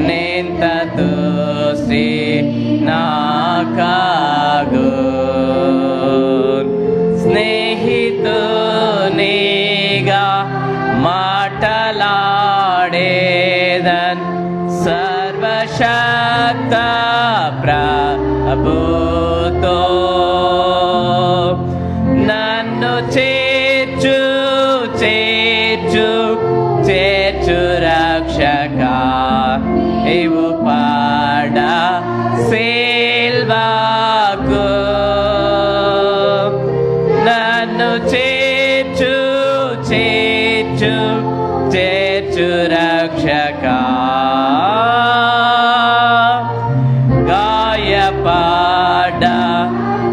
నింతతుసి నాకాగు స్నేహితునిగా మాటలాడేదన్ సర్వశక్త ప్రభుతో నన్ను చేర్చు రక్షక ఇవు పాడ సిల్వాకు నన్ను చేర్చు రక్షక గాయపాడ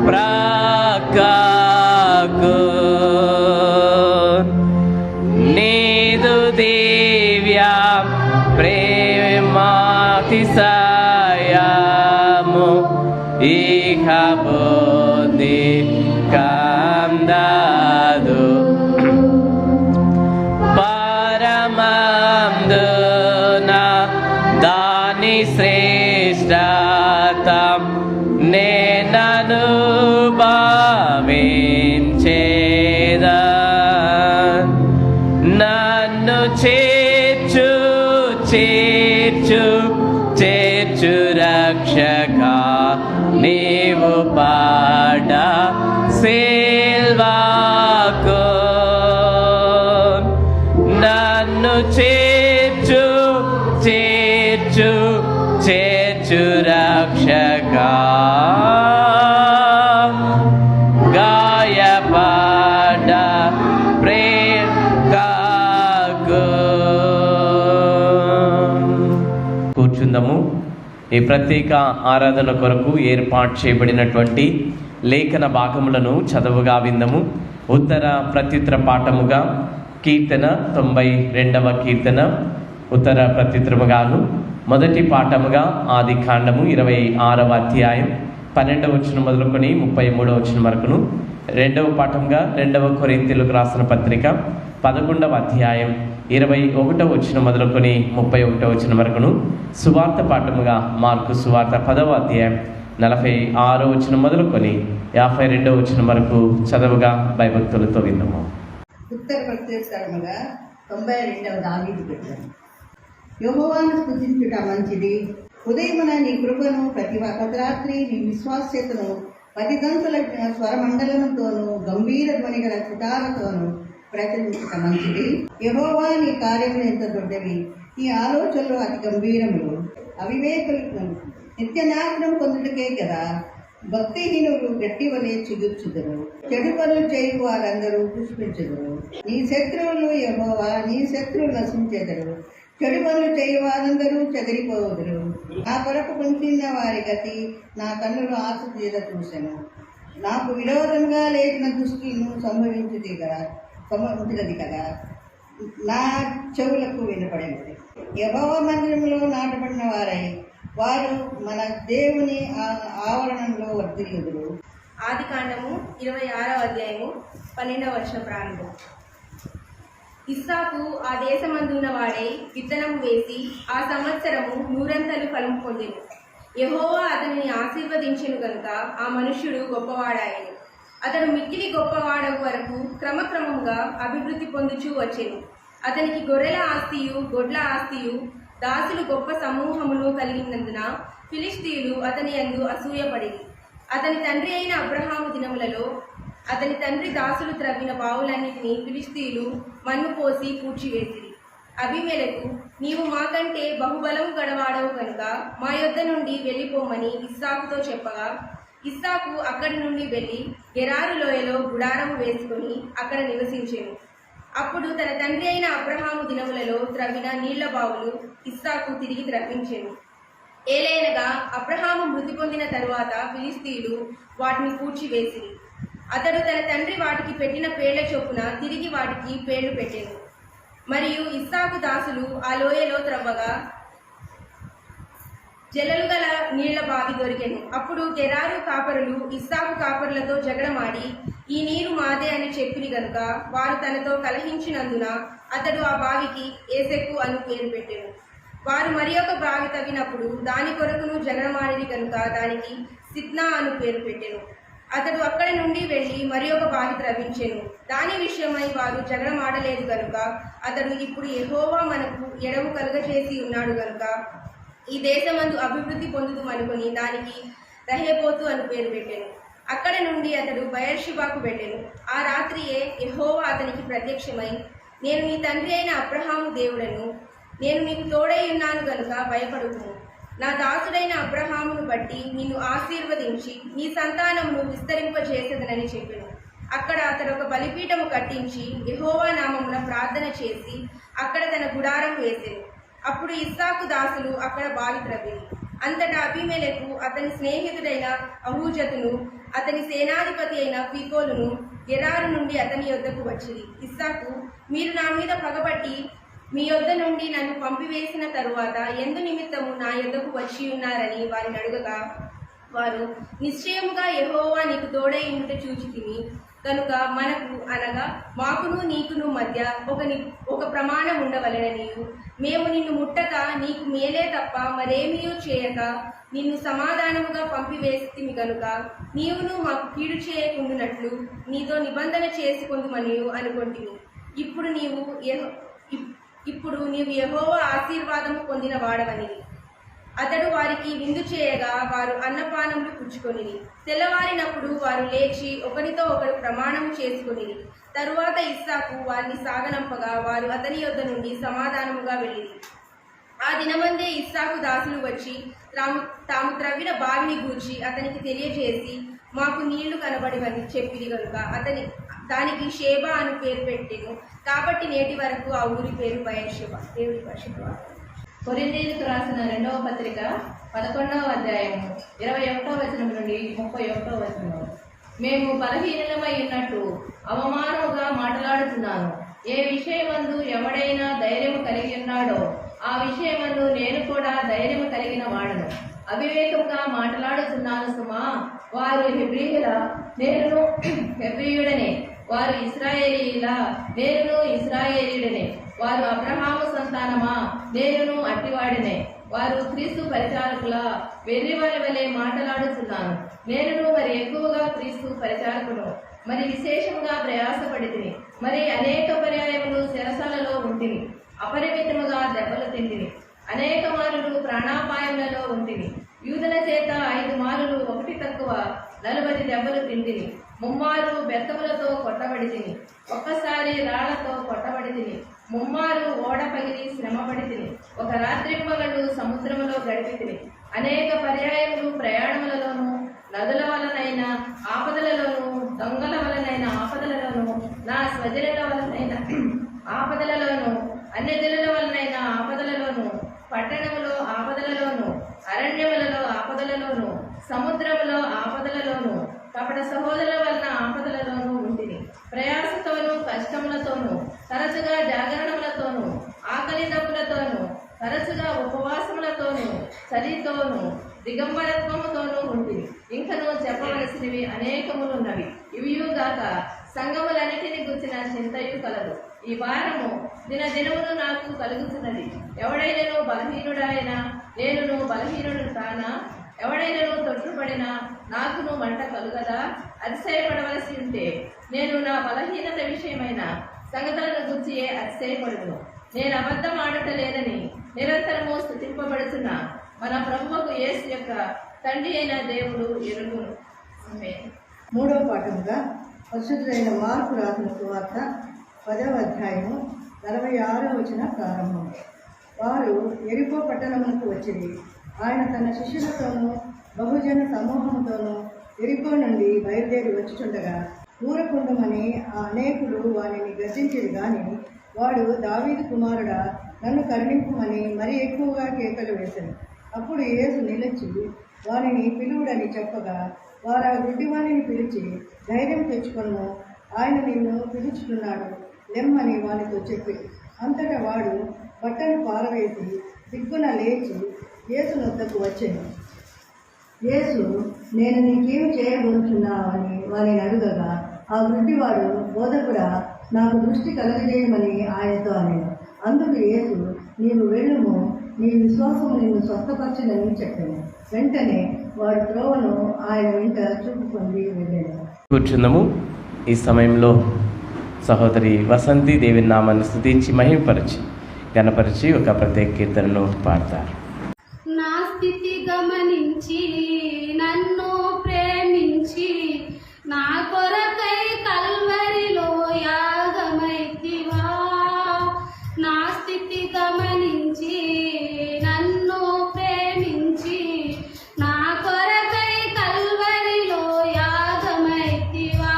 ప్రక్కకు నీదు దివ్య ప్రేమాతిశయము ఇహ బుద్ధి కందదు పరమందున దాని శ్రేష్టతం నేనను భావించేదా నన్ను చేర్చు రక్షక నీవు పాడ సిల్వాకు నన్ను చేర్చు రక్షక గాయపాడ కూర్చుందాము. ఈ ప్రత్యేక ఆరాధన కొరకు ఏర్పాటు చేయబడినటువంటి లేఖన భాగములను చదువుగా విందము. ఉత్తర ప్రత్యుత్తర పాఠముగా కీర్తన 92వ కీర్తన ఉత్తర ప్రత్యుత్తరముగాను, మొదటి పాఠముగా ఆది కాండము 26వ అధ్యాయం 12వ వచనం మొదలుకొని 33వ వచనం వరకును, రెండవ పాఠంగా 2వ కొరింథీయులకు రాసిన పత్రిక 11వ అధ్యాయం 21వ వచనం మొదలుకొని 31వ వచనం వరకును, సువార్త పాఠముగా మార్కు సువార్త 10వ అధ్యాయం 46వ వచనం మొదలుకొని 52వ వచనం వరకు చదవుగా భయభక్తులతో విందాము. ఉత్తర ప్రత్యేకముగా 92వ దావీదు కీర్తన. యెహోవాను స్తుతించుట మంచిది. ఉదయమున నీ కృపను ప్రతి రాత్రి నీ విశ్వాస్యతను పతిదంతుల స్వరమండలముతోనూ గంభీర ధ్వని గల చిటాలతోనూ ప్రకటించుట మంచిది. యెహోవా నీ కార్యములు ఎంత దొడ్డవి, నీ ఆలోచనలు అతి గంభీరములు. అవివేకులు నిత్యనాశనం పొందుటకే కదా. భక్తిహీనులు గట్టి వలె చిగుర్చుదురు, చెడు పనులు చేయు వారందరూ పుష్పించుదురు. నీ శత్రువులు యెహోవా, నీ శత్రువులు నశించెదరు. చెడు పనులు చేయు వారందరూ చెదిరిపోదురు. నా కొరకు పొంచిన వారి గతి నా కన్నులు ఆశ చూసెను. నాకు విరోధంగా లేచిన దుష్టులను సంభవించుది కదా నా చెవులకు వినపడినది. యెహోవా మందిరంలో నాటబడిన వారై వారు మన దేవుని ఆవరణంలో వర్ధిల్లుదురు. ఆది కాండము 26వ అధ్యాయము 12వ వచనం ప్రారంభం. ఇస్సాకు ఆ దేశమందున్న వాడై విత్తనము వేసి ఆ సంవత్సరము 100 ఫలము పొందెను. యెహోవా అతనిని ఆశీర్వదించెను గనుక ఆ మనుష్యుడు గొప్పవాడాయను. అతడు మిక్కిలి గొప్పవాడగు వరకు క్రమక్రమముగా అభివృద్ధి పొందుచూ వచ్చెను. అతనికి గొర్రెల ఆస్తియు గొడ్ల ఆస్తియు దాసులు గొప్ప సమూహమును కలిగినందున ఫిలిష్తీయులు అతని యందు అసూయపడిరి. అతని తండ్రి అయిన అబ్రహాము దినములలో అతని తండ్రి దాసులు త్రవ్విన బావులన్నిటినీ ఫిలిష్తీయులు మన్ను పోసి పూడ్చివేసిరి. అబీమెలెకు, నీవు మాకంటే బహుబలము గడవాడవు కనుక మా యొద్ద నుండి వెళ్ళిపోమని ఇస్సాకుతో చెప్పగా, ఇస్సాకు అక్కడి నుండి వెళ్ళి గెరారు లోయలో గుడారము వేసుకొని అక్కడ నివసించెను. అప్పుడు తన తండ్రి అయిన అబ్రహాము దినములలో త్రవ్విన నీళ్ల బావులు ఇస్సాకు తిరిగి త్రవ్వించెను. ఏలైనగా అబ్రహాము మృతి పొందిన తరువాత ఫిలిష్తీయులు వాటిని పూడ్చివేసిరి. అతడు తన తండ్రి వాటికి పెట్టిన పేళ్ల చొప్పున తిరిగి వాటికి పేళ్లు పెట్టెను. మరియు ఇస్సాకు దాసులు ఆ లోయలో త్రవ్వగా జలలు గల నీళ్ల బావి దొరికెను. అప్పుడు గెరారు కాపరులు ఇస్సాకు కాపరులతో జగడమాడి, ఈ నీరు మాదే అని చెప్పిరి గనుక వారు తనతో కలహించినందున అతడు ఆ బావికి ఏసెక్కు అను పేరు పెట్టెను. వారు మరి ఒక బావి తవ్వినప్పుడు దాని కొరకును జగడమాడిది కనుక దానికి సిత్నా అను పేరు పెట్టెను. అతడు అక్కడి నుండి వెళ్ళి మరి ఒక బావి త్రవ్వించెను. దాని విషయమై వారు జగడమాడలేదు కనుక అతడు ఇప్పుడు యెహోవా మనకు ఎడము కలుగచేసి ఉన్నాడు కనుక ఈ దేశమందు అభివృద్ధి పొందుదుమనుకొని దానికి రహేబోతు అని పేరు పెట్టెను. అక్కడి నుండి అతడు బయర్షిబాకు వెళ్ళెను. ఆ రాత్రియే యెహోవా అతనికి ప్రత్యక్షమై, నేను నీ తండ్రి అయిన అబ్రహాము దేవుడను, నేను నీకు తోడై ఉన్నాను గనుక భయపడుకుము. నా దాసుడైన అబ్రహామును బట్టి నిన్ను ఆశీర్వదించి నీ సంతానమును విస్తరింపజేసేదనని చెప్పెను. అక్కడ అతడు ఒక బలిపీఠము కట్టించి యెహోవా నామమున ప్రార్థన చేసి అక్కడ తన గుడారం వేసెను. అప్పుడు ఇస్సాకు దాసులు అక్కడ బావి త్రవ్విరి. అంతటా అబీమెలెకు అతని స్నేహితుడైన అహూజతును అతని సేనాధిపతి అయిన ఫీకోలును గెరారు నుండి అతని యొద్దకు వచ్చిరి. ఇస్సాకు, మీరు నా మీద పగబట్టి మీ యొద్ద నుండి నన్ను పంపివేసిన తరువాత ఎందు నిమిత్తము నా యొద్దకు వచ్చి ఉన్నారని వారిని అడుగగా, వారు, నిశ్చయముగా యెహోవా నీకు తోడై ఉండుట చూచితిమి కనుక మనకు అనగా మాకును నీకును మధ్య ఒక ప్రమాణం ఉండవలెననియు, మేము నిన్ను ముట్టక నీకు మేలే తప్ప మరేమీయూ చేయక నిన్ను సమాధానముగా పంపివేస్తిమి కనుక నీవును మాకు కీడు చేయకుండునట్లు నీతో నిబంధన చేసుకొందుమనియు అనుకొంటిమి. ఇప్పుడు నీవు యెహోవా ఆశీర్వాదము పొందిన వాడవనిది. అతడు వారికి విందు చేయగా వారు అన్నపానములు పుచ్చుకొనిరి. తెల్లవారినప్పుడు వారు లేచి ఒకరితో ఒకరు ప్రమాణము చేసుకొనిరి. తరువాత ఇస్సాకు వారిని సాగనంపగా వారు అతని యొద్ద నుండి సమాధానముగా వెళ్ళిరి. ఆ దినమందే ఇస్సాకు దాసులు వచ్చి తాము త్రవ్విన బావిని గూర్చి అతనికి తెలియజేసి, మాకు నీళ్లు కనబడివని చెప్పిరి కనుక దానికి షేబా అని పేరు పెట్టెను. కాబట్టి నేటి వరకు ఆ ఊరి పేరు బయర్షెబా. దేవుడి పరిశుద్ధ. కొరింథీయులకు రాసిన 2వ పత్రిక 11వ అధ్యాయము 21వ వచనం నుండి 31వ వచనం. మేము బలహీనమై ఉన్నట్టు అవమానముగా మాట్లాడుతున్నాను. ఏ విషయమందు ఎవడైనా ధైర్యము కలిగి ఉన్నాడో ఆ విషయమందు నేను కూడా ధైర్యము కలిగిన వాడను. అవివేకముగా మాట్లాడుతున్నాను సుమా. వారు హెబ్రీయుల, నేనును హెబ్రీయుడనే. వారు ఇశ్రాయేలీయుల, నేనును ఇశ్రాయేలీయుడనే. వారు అబ్రహాము సంతానమా, నేనును అట్టివాడినే. వారు క్రీస్తు పరిచారకుల, వెర్రివారి వలె మాట్లాడుతున్నాను. నేనును మరి ఎక్కువగా క్రీస్తు పరిచారకును, మరి విశేషంగా ప్రయాసపడితిని. మరి అనేక పర్యాయములు చెరసాలలో ఉంటిని, అపరిమితముగా దెబ్బలు తింటిని. అనేక మారులు ప్రాణాపాయములలో ఉంటిని. యూదుల చేత 5 మారులు ఒకటి తక్కువ 40 దెబ్బలు తింటిని. 3 మారు బెత్తములతో కొట్టబడి తిని, ఒక్కసారి రాళ్లతో కొట్టబడి తిని. 3 మారు ఓడ పగిలి శ్రమపడి తిని. ఒక రాత్రింపగలు సముద్రములో గడిపి తిని. అనేక పర్యాయములు ప్రయాణములలోనూ, నదుల వలనైన ఆపదలలోనూ, దొంగల వలనైన ఆపదలలోనూ, నా స్వజనుల వలనైన ఆపదలలోనూ, అన్యజనుల వలనైన ఆపదలలోనూ, పట్టణములో ఆపదలలోనూ, అరణ్యములలో ఆపదలలోనూ, సముద్రములో ఆపదలలోనూ, కపట సహోదరుల వలన ఆపదలలోనూ ఉంటిని. ప్రయాసతోనూ కష్టములతోనూ, తరచుగా జాగరణములతోనూ, ఆకలి దప్పులతోనూ, తరచుగా ఉపవాసములతోనూ, చలితోనూ, దిగంబరత్వముతోనూ ఉంటిని. ఇంకనూ చెప్పవలసినవి అనేకములున్నవి. ఇవియుగాక సంఘములన్నిటిని గుర్చిన చింతయు కలదు. ఈ వారము దినదినమును నాకు కలుగుతున్నది. ఎవడైనను బలహీనుడాయనా, నేనును బలహీనుడు కానా? ఎవడైనను తొట్టుపడినా నాకును మంట కలుగదా? అతిశయపడవలసి ఉంటే నేను నా బలహీనత విషయమైన సంగతులను గుర్చియే అతిశయపడును. నేను అబద్ధం ఆడటలేదని నిరంతరము స్తుతింపబడుతున్న మన ప్రభువుకు యేసు యొక్క తండ్రి అయిన దేవుడు ఎరుగును. ఆమేన్. 3వ పాఠముగా పరిశుద్ధుడైన మార్కు రాసిన సువార్త 10వ అధ్యాయము 46వ వచనం ప్రారంభం. వారు యెరికో పట్టణమునకు వచ్చిరి. ఆయన తన శిష్యులతోనూ బహుజన సమూహముతోనూ యెరికో నుండి బయలుదేరి వచ్చుచుండగా ఊరకుండమని ఆ అనేకులు వానిని గర్జించిరి. గాని వాడు, దావీదు కుమారుడా, నన్ను కరుణింపుమని మరి ఎక్కువగా కేకలు వేశాను. అప్పుడు యేసు నిలిచి వానిని పిలువుడని చెప్పగా వారు ఆ గుడ్డివాణిని పిలిచి, ధైర్యం తెచ్చుకొను, ఆయన నిన్ను పిలుచుతున్నాడు, లెమ్మని వానితో చెప్పి. అంతటా వాడు బట్టను పారవేసి దిగ్గున లేచి యేసు వద్దకు వచ్చాను. యేసు, నేను నీకేమి చేయబోతున్నావని వారిని అడుగగా ఆ గుడ్డివాడు, బోధకుడా, నాకు దృష్టి కలగజేయమని ఆయనతో అనేను. అందుకు యేసు, నీవు వెళ్ళుము, నీ విశ్వాసము నిన్ను స్వస్థపరచునని చెప్పాను. వెంటనే వాడు త్రోవను ఆయన వెంట చూపుకొని వెళ్ళాను. కూర్చుందాము. ఈ సమయంలో సహోదరి వసంతి దేవి నామాన్ని స్తుతించి మహిమపరిచి గణపరిచి ఒక ప్రత్యేక కీర్తనను పాడతారు. నా స్థితి గమనించి నన్ను ప్రేమించి నా కొరకై కల్వరిలో యాగమైతివా. నా స్థితి గమనించి నన్ను ప్రేమించి నా కొరకై కల్వరిలో యాగమైతివా.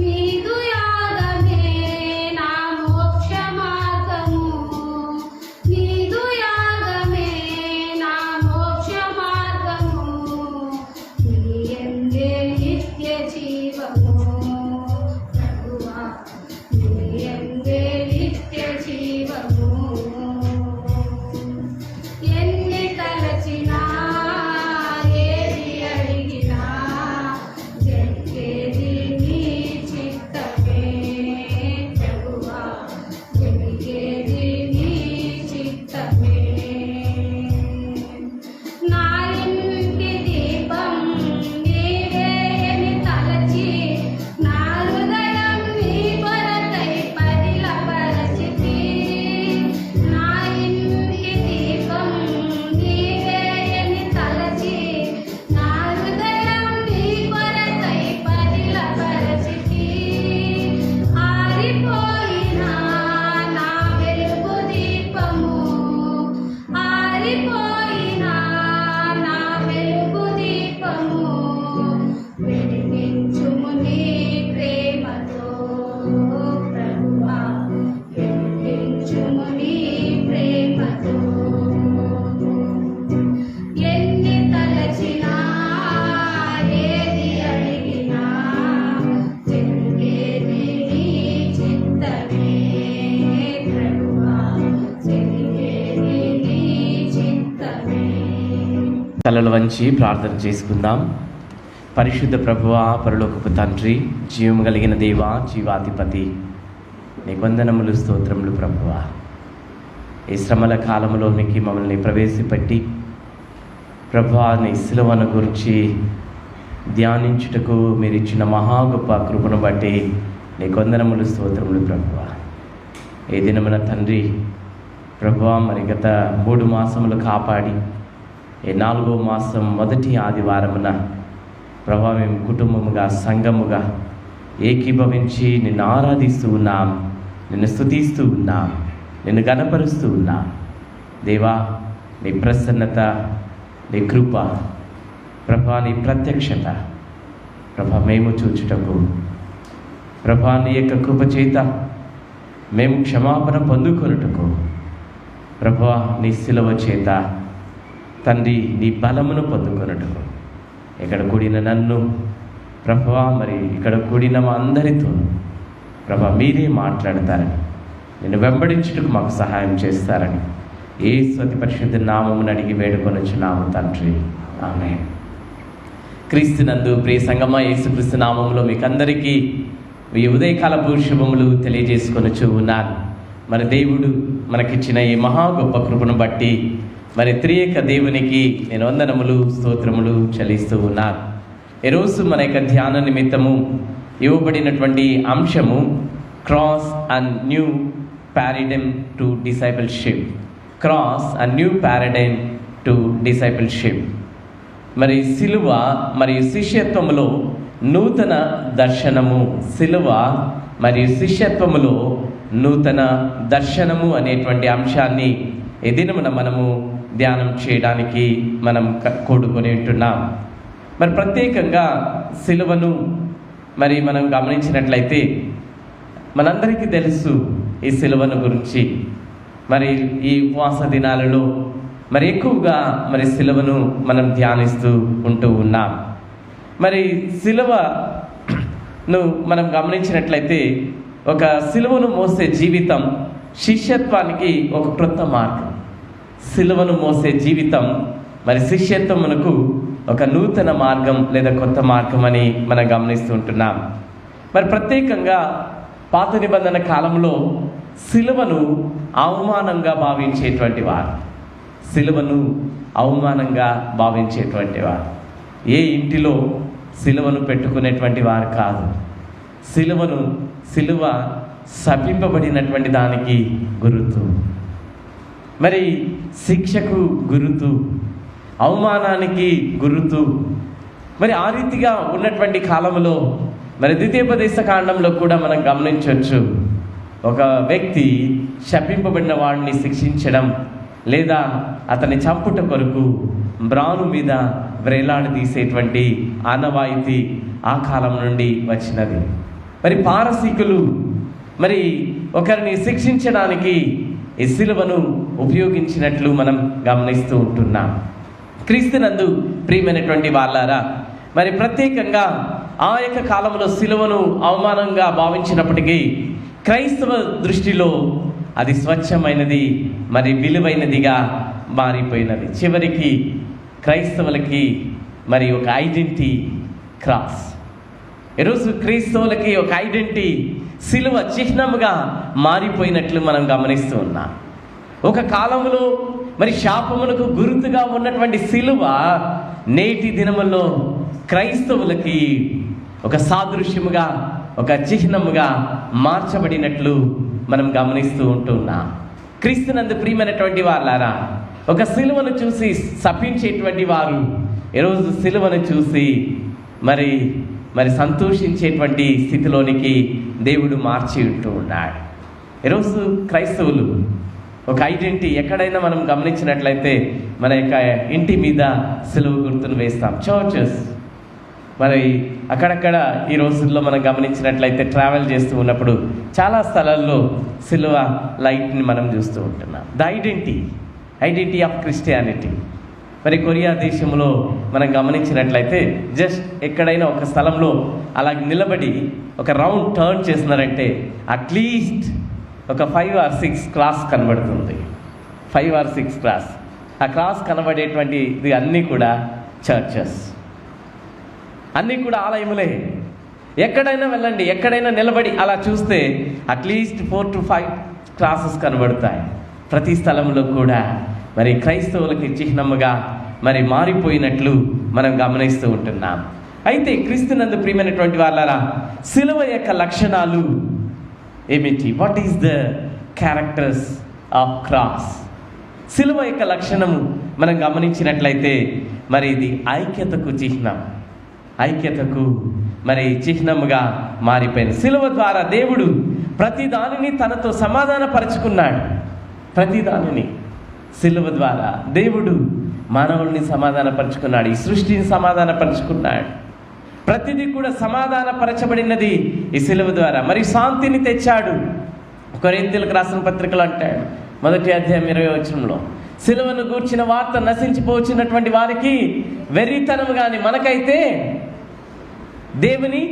నీదు యాగమే నా మోక్ష మార్గము, నీదు యాగమే నా మోక్ష మార్గము. నీ యందే నిత్య జీవము ప్రభువా, నీ యందే నిత్య జీవము. ఎన్ని తలచినా ఏది అడిగినా జరిగేది నీ చిత్తమే ప్రభువా, జరిగేది నీ చిత్తమే. నా ఇంటి దీపం నీవే అని తలచి నా హృదయం నీ కొరకై పరిలపరచితి. నా ఇంటి దీపం నీవే అని తలచి నా హృదయం నీ కొరకై పరిలపరచితి. ఆరిపోయినా నా వెలుగు దీపము, ఆరిపోయినా నా వెలుగు దీపము. వెలిగించుము నీ ప్రేమతో ప్రభువా, వెలిగించుము నీ ప్రేమతో. ఎన్ని తలచినా ఏది అడిగినా జరిగేది నీ చిత్తమే ప్రభువా, జరిగేది నీ చిత్తమే. తలలు వంచి ప్రార్థన చేసుకుందాం. పరిశుద్ధ ప్రభువా, పరలోకపు తండ్రి, జీవము కలిగిన దేవా, జీవాధిపతి, నీ వందనములు స్తోత్రములు ప్రభువా. ఈ శ్రమల కాలంలోనికి మమ్మల్ని ప్రవేశపెట్టి ప్రభువా, నీ సిలువను గురించి ధ్యానించుటకు మీరు ఇచ్చిన మహా గొప్ప కృపను బట్టి నీ వందనములు స్తోత్రములు ప్రభువా. ఏ దినమున తండ్రి ప్రభువా, మరి గత 3 మాసములు కాపాడి ఈ 4వ మాసం మొదటి ఆదివారమున ప్రభువా, మేము కుటుంబముగా సంఘముగా ఏకీభవించి నిన్ను ఆరాధిస్తూ ఉన్నాం, నిన్ను స్తుతిస్తూ ఉన్నాం, నిన్ను గణపరుస్తూ ఉన్నాం. దేవా, నీ ప్రసన్నత, నీ కృప ప్రభా, నీ ప్రత్యక్షత ప్రభా మేము చూచుటకు ప్రభా, నీ యొక్క కృప చేత మేము క్షమాపణ పొందుకొనుటకు ప్రభా, నీ సిలువ చేత తండ్రి నీ బలమును పొందుకొనుటకు ఇక్కడ కూడిన నన్ను ప్రభువా, మరి ఇక్కడ కూడిన మా అందరితో ప్రభా మీరే మాట్లాడతారని, నిన్ను వెంబడించుటకు మాకు సహాయం చేస్తారని యేసు అతి పరిశుద్ధ నామమును అడిగి వేడుకొనుచున్నాము తండ్రి, ఆమేన్. క్రీస్తునందు ప్రియ సంగమా, యేసుక్రీస్తు నామములో మీకు అందరికీ ఈ ఉదయకాలపు శుభములు తెలియజేసుకొనుచు ఉన్నాను. మరి దేవుడు మనకిచ్చిన ఈ మహా గొప్ప కృపను బట్టి మరి త్రియేక దేవునికి నేను వందనములు స్తోత్రములు చెల్లిస్తూ ఉన్నాను. ఈరోజు మన యొక్క ధ్యాన నిమిత్తము ఇవ్వబడినటువంటి అంశము cross and new paradigm to discipleship. Cross and new paradigm to discipleship. మరి సిలువ మరియు శిష్యత్వములో నూతన దర్శనము. సిలువ మరియు శిష్యత్వములో నూతన దర్శనము అనేటువంటి అంశాన్ని ఈ దినమున మనము ధ్యానం చేయడానికి మనం కూడుకొని ఉంటున్నాం. మరి ప్రత్యేకంగా సిలువను మరి మనం గమనించినట్లయితే మనందరికీ తెలుసు ఈ సిలువను గురించి. మరి ఈ ఉపవాస దినాలలో మరి ఎక్కువగా మరి సిలువను మనం ధ్యానిస్తూ ఉంటూ ఉన్నాం. మరి సిలువను మనం గమనించినట్లయితే ఒక సిలువను మోసే జీవితం శిష్యత్వానికి ఒక క్రొత్త మార్గం. సిలువను మోసే జీవితం మరి శిష్యత్వమునకు ఒక నూతన మార్గం లేదా కొత్త మార్గం అని మనం గమనిస్తూ ఉంటున్నాం. మరి ప్రత్యేకంగా పాత నిబంధన కాలంలో సిలువను అవమానంగా భావించేటువంటి వారు, సిలువను అవమానంగా భావించేటువంటి వారు. ఏ ఇంటిలో సిలువను పెట్టుకునేటువంటి వారు కాదు. సిలువ శపింపబడినటువంటి దానికి గుర్తు, మరి శిక్షకు గుర్తు, అవమానానికి గుర్తు. మరి ఆ రీతిగా ఉన్నటువంటి కాలంలో మరి ద్వితీయోపదేశ కాండంలో కూడా మనం గమనించవచ్చు. ఒక వ్యక్తి శపింపబడిన వాడిని శిక్షించడం లేదా అతన్ని చంపుట కొరకు బ్రాను మీద వ్రేలాడదీసేటువంటి ఆనవాయితీ ఆ కాలం నుండి వచ్చినది. మరి పారసీకులు మరి ఒకరిని శిక్షించడానికి ఈ సిలువను ఉపయోగించినట్లు మనం గమనిస్తూ ఉంటున్నాం. క్రీస్తునందు ప్రియమైనటువంటి వాళ్ళారా, మరి ప్రత్యేకంగా ఆ యొక్క కాలంలో సిలువను అవమానంగా భావించినప్పటికీ క్రైస్తవ దృష్టిలో అది స్వచ్ఛమైనది, మరి విలువైనదిగా మారిపోయినది. చివరికి క్రైస్తవులకి మరి ఒక ఐడెంటిటీ క్రాస్. ఈరోజు క్రైస్తవులకి ఒక ఐడెంటిటీ సిలువ చిహ్నముగా మారిపోయినట్లు మనం గమనిస్తూ ఉన్నాం. ఒక కాలంలో మరి శాపములకు గుర్తుగా ఉన్నటువంటి సిలువ నేటి దినముల్లో క్రైస్తవులకి ఒక సాదృశ్యముగా, ఒక చిహ్నముగా మార్చబడినట్లు మనం గమనిస్తూ ఉంటున్నాం. క్రీస్తునందు ప్రియమైనటువంటి వాళ్ళారా, ఒక సిలువను చూసి శపించేటువంటి వారు ఈరోజు సిలువను చూసి మరి సంతోషించేటువంటి స్థితిలోనికి దేవుడు మార్చి ఉంటూ ఉన్నాడు. ఈరోజు క్రైస్తవులు ఒక ఐడెంటిటీ ఎక్కడైనా మనం గమనించినట్లయితే మన యొక్క ఇంటి మీద సిలువ గుర్తును వేస్తాం. చర్చెస్ మరి అక్కడక్కడ ఈ రోజుల్లో మనం గమనించినట్లయితే ట్రావెల్ చేస్తూ ఉన్నప్పుడు చాలా స్థలాల్లో సిలువ లైట్ని మనం చూస్తూ ఉంటున్నాం. The identity of Christianity. మరి కొరియా దేశంలో మనం గమనించినట్లయితే జస్ట్ ఎక్కడైనా ఒక స్థలంలో అలా నిలబడి ఒక రౌండ్ టర్న్ చేస్తున్నారంటే అట్లీస్ట్ ఒక 5 or 6 క్రాస్ కనబడుతుంది. 5 or 6 క్రాస్. ఆ క్రాస్ కనబడేటువంటి ఇది అన్నీ కూడా చర్చెస్, అన్నీ కూడా ఆలయములే. ఎక్కడైనా వెళ్ళండి, ఎక్కడైనా నిలబడి అలా చూస్తే అట్లీస్ట్ 4 to 5 క్రాసెస్ కనబడతాయి. ప్రతి స్థలంలో కూడా మరి క్రైస్తవులకి చిహ్నముగా మరి మారిపోయినట్లు మనం గమనిస్తూ ఉంటున్నాం. అయితే క్రీస్తునందు ప్రియమైనటువంటి వాళ్ళారా, సిలువ యొక్క లక్షణాలు ఏమిటి? What is the characters of cross? సిలువ యొక్క లక్షణము మనం గమనించినట్లయితే మరి ఇది ఐక్యతకు చిహ్నం, ఐక్యతకు మరి చిహ్నముగా మారిపోయింది. సిలువ ద్వారా దేవుడు ప్రతి దానిని తనతో సమాధానపరుచుకున్నాడు. ప్రతి దానిని సిలువ ద్వారా దేవుడు మానవుల్ని సమాధానపరుచుకున్నాడు, ఈ సృష్టిని సమాధానపరుచుకున్నాడు. ప్రతిదీ కూడా సమాధానపరచబడినది ఈ సిలువ ద్వారా. మరి శాంతిని తెచ్చాడు. కొరింథీయులకు రాసిన పత్రికలు అంటాడు 1వ అధ్యాయం 20వ వచనంలో, సిలువను గూర్చిన వార్త నశించిపోవచ్చినటువంటి వారికి వెర్రితనము గాని మనకైతే దేవుని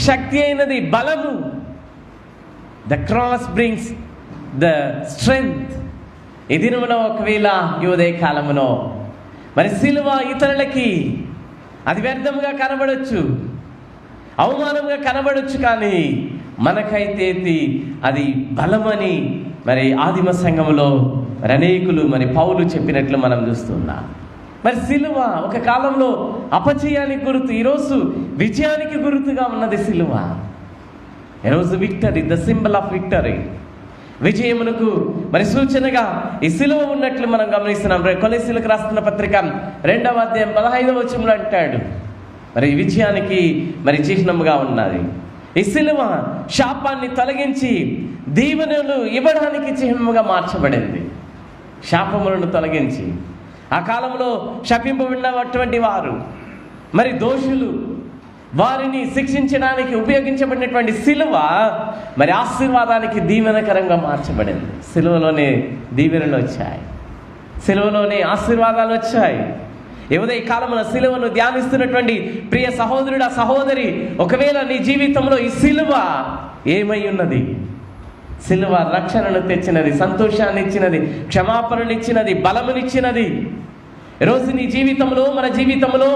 శక్తి అయినది, బలము. The cross brings the strength. ఈ దినమున ఒకవేళ ఈ ఉదయ కాలమునో మరి సిలువ ఇతరులకి అది వ్యర్థముగా కనబడవచ్చు, అవమానంగా కనబడవచ్చు, కానీ మనకైతే అది బలమని మరి ఆదిమ సంఘములో మరి అనేకులు మరి పౌలు చెప్పినట్లు మనం చూస్తున్నాం. మరి సిలువ ఒక కాలంలో అపజయానికి గుర్తు, ఈరోజు విజయానికి గుర్తుగా ఉన్నది సిలువ. ఈరోజు victory, the symbol of victory, విజయమునకు మరి సూచనగా ఈ సిలువ ఉన్నట్లు మనం గమనిస్తున్నాం. కొలస్సీయులకు రాస్తున్న పత్రిక 2వ అధ్యాయం 15వ వచనంలో అంటాడు మరి విజయానికి మరి చిహ్నముగా ఉన్నది. ఈ సిలువ శాపాన్ని తొలగించి దీవెనలు ఇవ్వడానికి చిహ్నముగా మార్చబడింది. శాపములను తొలగించి ఆ కాలంలో శపింపబడినటువంటి వారు మరి దోషులు, వారిని శిక్షించడానికి ఉపయోగించబడినటువంటి సిలువ మరి ఆశీర్వాదానికి దీవెనకరంగా మార్చబడింది. సిలువలోనే దీవెనలు వచ్చాయి, సిలువలోనే ఆశీర్వాదాలు వచ్చాయి. ఈ కాలమున సిలువను ధ్యానిస్తున్నటువంటి ప్రియ సహోదరుడు, సహోదరి, ఒకవేళ నీ జీవితంలో ఈ సిలువ ఏమై ఉన్నది? సిలువ రక్షణను తెచ్చినది, సంతోషాన్ని ఇచ్చినది, క్షమాపణనిచ్చినది, బలమునిచ్చినది. ఈరోజు నీ జీవితంలో, మన జీవితంలో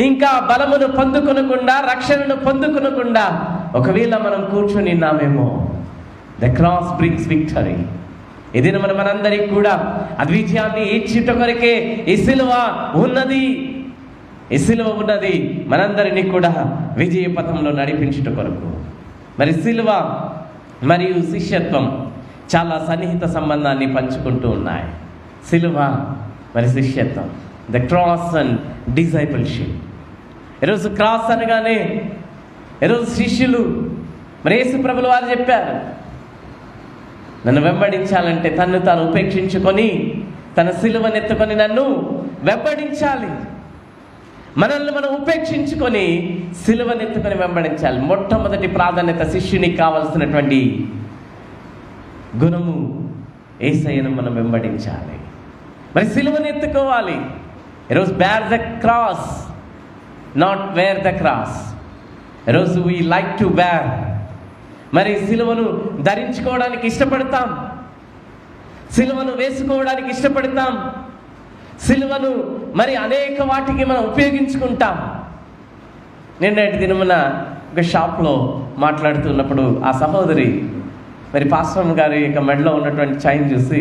ఇంకా బలమును పొందుకొనకుండా, రక్షణను పొందుకొనకుండా ఒకవేళ మనం కూర్చొని ఉన్నామేమో, ద క్రాస్ బ్రింగ్స్ విక్టరీ. ఇది మనందరికి కూడా అద్వితీయాన్ని ఇచ్చుట కొరకే ఈ సిలువ ఉన్నది. ఈ సిలువ ఉన్నది మనందరినీ కూడా విజయ పథంలో నడిపించుట కొరకు. మరి సిలువ మరియు శిష్యత్వం చాలా సన్నిహిత సంబంధాన్ని పంచుకుంటూ ఉన్నాయి. సిలువ మరి శిష్యత్వం, ద క్రాస్ అండ్ డిసైపుల్షిప్. ఈరోజు క్రాస్ అనగానే ఈరోజు శిష్యులు మరి యేసు ప్రభులు వారు చెప్పారు, నన్ను వెంబడించాలంటే తన్ను తాను ఉపేక్షించుకొని తన సిలువనెత్తుకొని నన్ను వెంబడించాలి. మనల్ని మనం ఉపేక్షించుకొని సిలువనెత్తుకొని వెంబడించాలి. మొట్టమొదటి ప్రాధాన్యత శిష్యునికి కావాల్సినటువంటి గుణము యేసయ్యను మనం వెంబడించాలి. మరి సిలువనెత్తుకోవాలి. ఈరోజు bear the cross, not wear the cross. ఈరోజు వీ లైక్ టు బేర్, మరి సిలువను ధరించుకోవడానికి ఇష్టపడతాం, సిలువను వేసుకోవడానికి ఇష్టపడతాం, సిలువను మరి అనేక వాటికి మనం ఉపయోగించుకుంటాం. నిన్నటి దినమున ఒక షాప్లో మాట్లాడుతున్నప్పుడు ఆ సహోదరి మరి పాస్టర్ గారి యొక్క మెడలో ఉన్నటువంటి చైన్ చూసి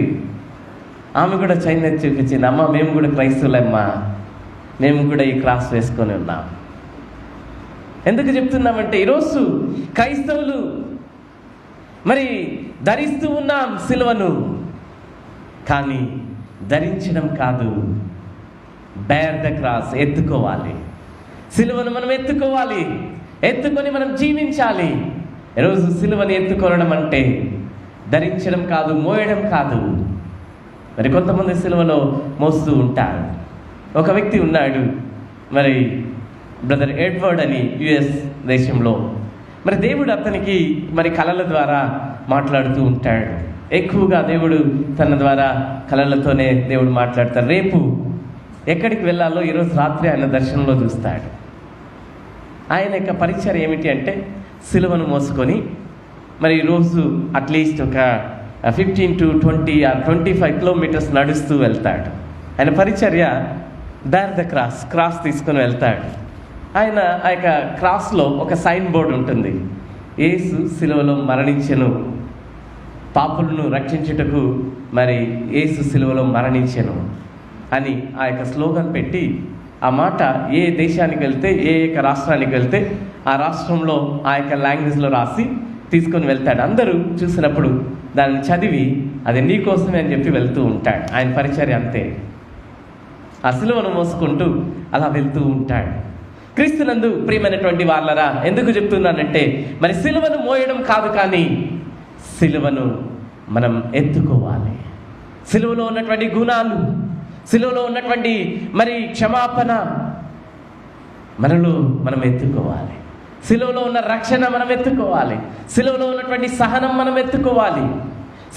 ఆమె కూడా చైన్ ఎత్తి చూపించింది. అమ్మ, మేము కూడా క్రైస్తవులమ్మా, మేము కూడా ఈ క్రాస్ వేసుకొని ఉన్నాం. ఎందుకు చెప్తున్నామంటే ఈరోజు క్రైస్తవులు మరి ధరిస్తూ ఉన్నాం సిలువను, కానీ ధరించడం కాదు, బేర్ ద క్రాస్, ఎత్తుకోవాలి. సిలువను మనం ఎత్తుకోవాలి, ఎత్తుకొని మనం జీవించాలి. ఈరోజు సిలువను ఎత్తుకోవడం అంటే ధరించడం కాదు, మోయడం కాదు. మరి కొంతమంది సిలువలో మోస్తూ ఉంటారు. ఒక వ్యక్తి ఉన్నాడు, మరి బ్రదర్ ఎడ్వర్డ్ అని, యుఎస్ దేశంలో. మరి దేవుడు అతనికి మరి కళల ద్వారా మాట్లాడుతూ ఉంటాడు. ఎక్కువగా దేవుడు తన ద్వారా కళలతోనే దేవుడు మాట్లాడతాడు. రేపు ఎక్కడికి వెళ్ళాలో ఈరోజు రాత్రి ఆయన దర్శనంలో చూస్తాడు. ఆయన యొక్క పరిచయం ఏమిటి అంటే సిలువను మోసుకొని మరి రోజు అట్లీస్ట్ ఒక 15 to 20 or 25 కిలోమీటర్స్ నడుస్తూ వెళ్తాడు. ఆయన పరిచర్య బేర్ ద క్రాస్, క్రాస్ తీసుకొని వెళ్తాడు. ఆయన ఆ యొక్క క్రాస్లో ఒక సైన్ బోర్డు ఉంటుంది, యేసు సిలువలో మరణించెను, పాపులను రక్షించుటకు మరి యేసు సిలువలో మరణించెను అని ఆ యొక్క స్లోగన్ పెట్టి ఆ మాట ఏ దేశానికి వెళ్తే, ఏ యొక్క రాష్ట్రానికి వెళ్తే ఆ రాష్ట్రంలో ఆ యొక్క లాంగ్వేజ్లో రాసి తీసుకొని వెళ్తాడు. అందరూ చూసినప్పుడు దాన్ని చదివి అది నీకోసమే అని చెప్పి వెళ్తూ ఉంటాడు. ఆయన పరిచర్య అంతే, ఆ సిలువను మోసుకుంటూ అలా వెళ్తూ ఉంటాడు. క్రీస్తునందు ప్రియమైనటువంటి వాళ్ళరా, ఎందుకు చెప్తున్నానంటే మరి సిలువను మోయడం కాదు, కానీ సిలువను మనం ఎత్తుకోవాలి. సిలువలో ఉన్నటువంటి గుణాలు, సిలువలో ఉన్నటువంటి మరి క్షమాపణ మనలో మనం ఎత్తుకోవాలి. సిలువలో ఉన్న రక్షణ మనం ఎత్తుకోవాలి. సిలువలో ఉన్నటువంటి సహనం మనం ఎత్తుకోవాలి.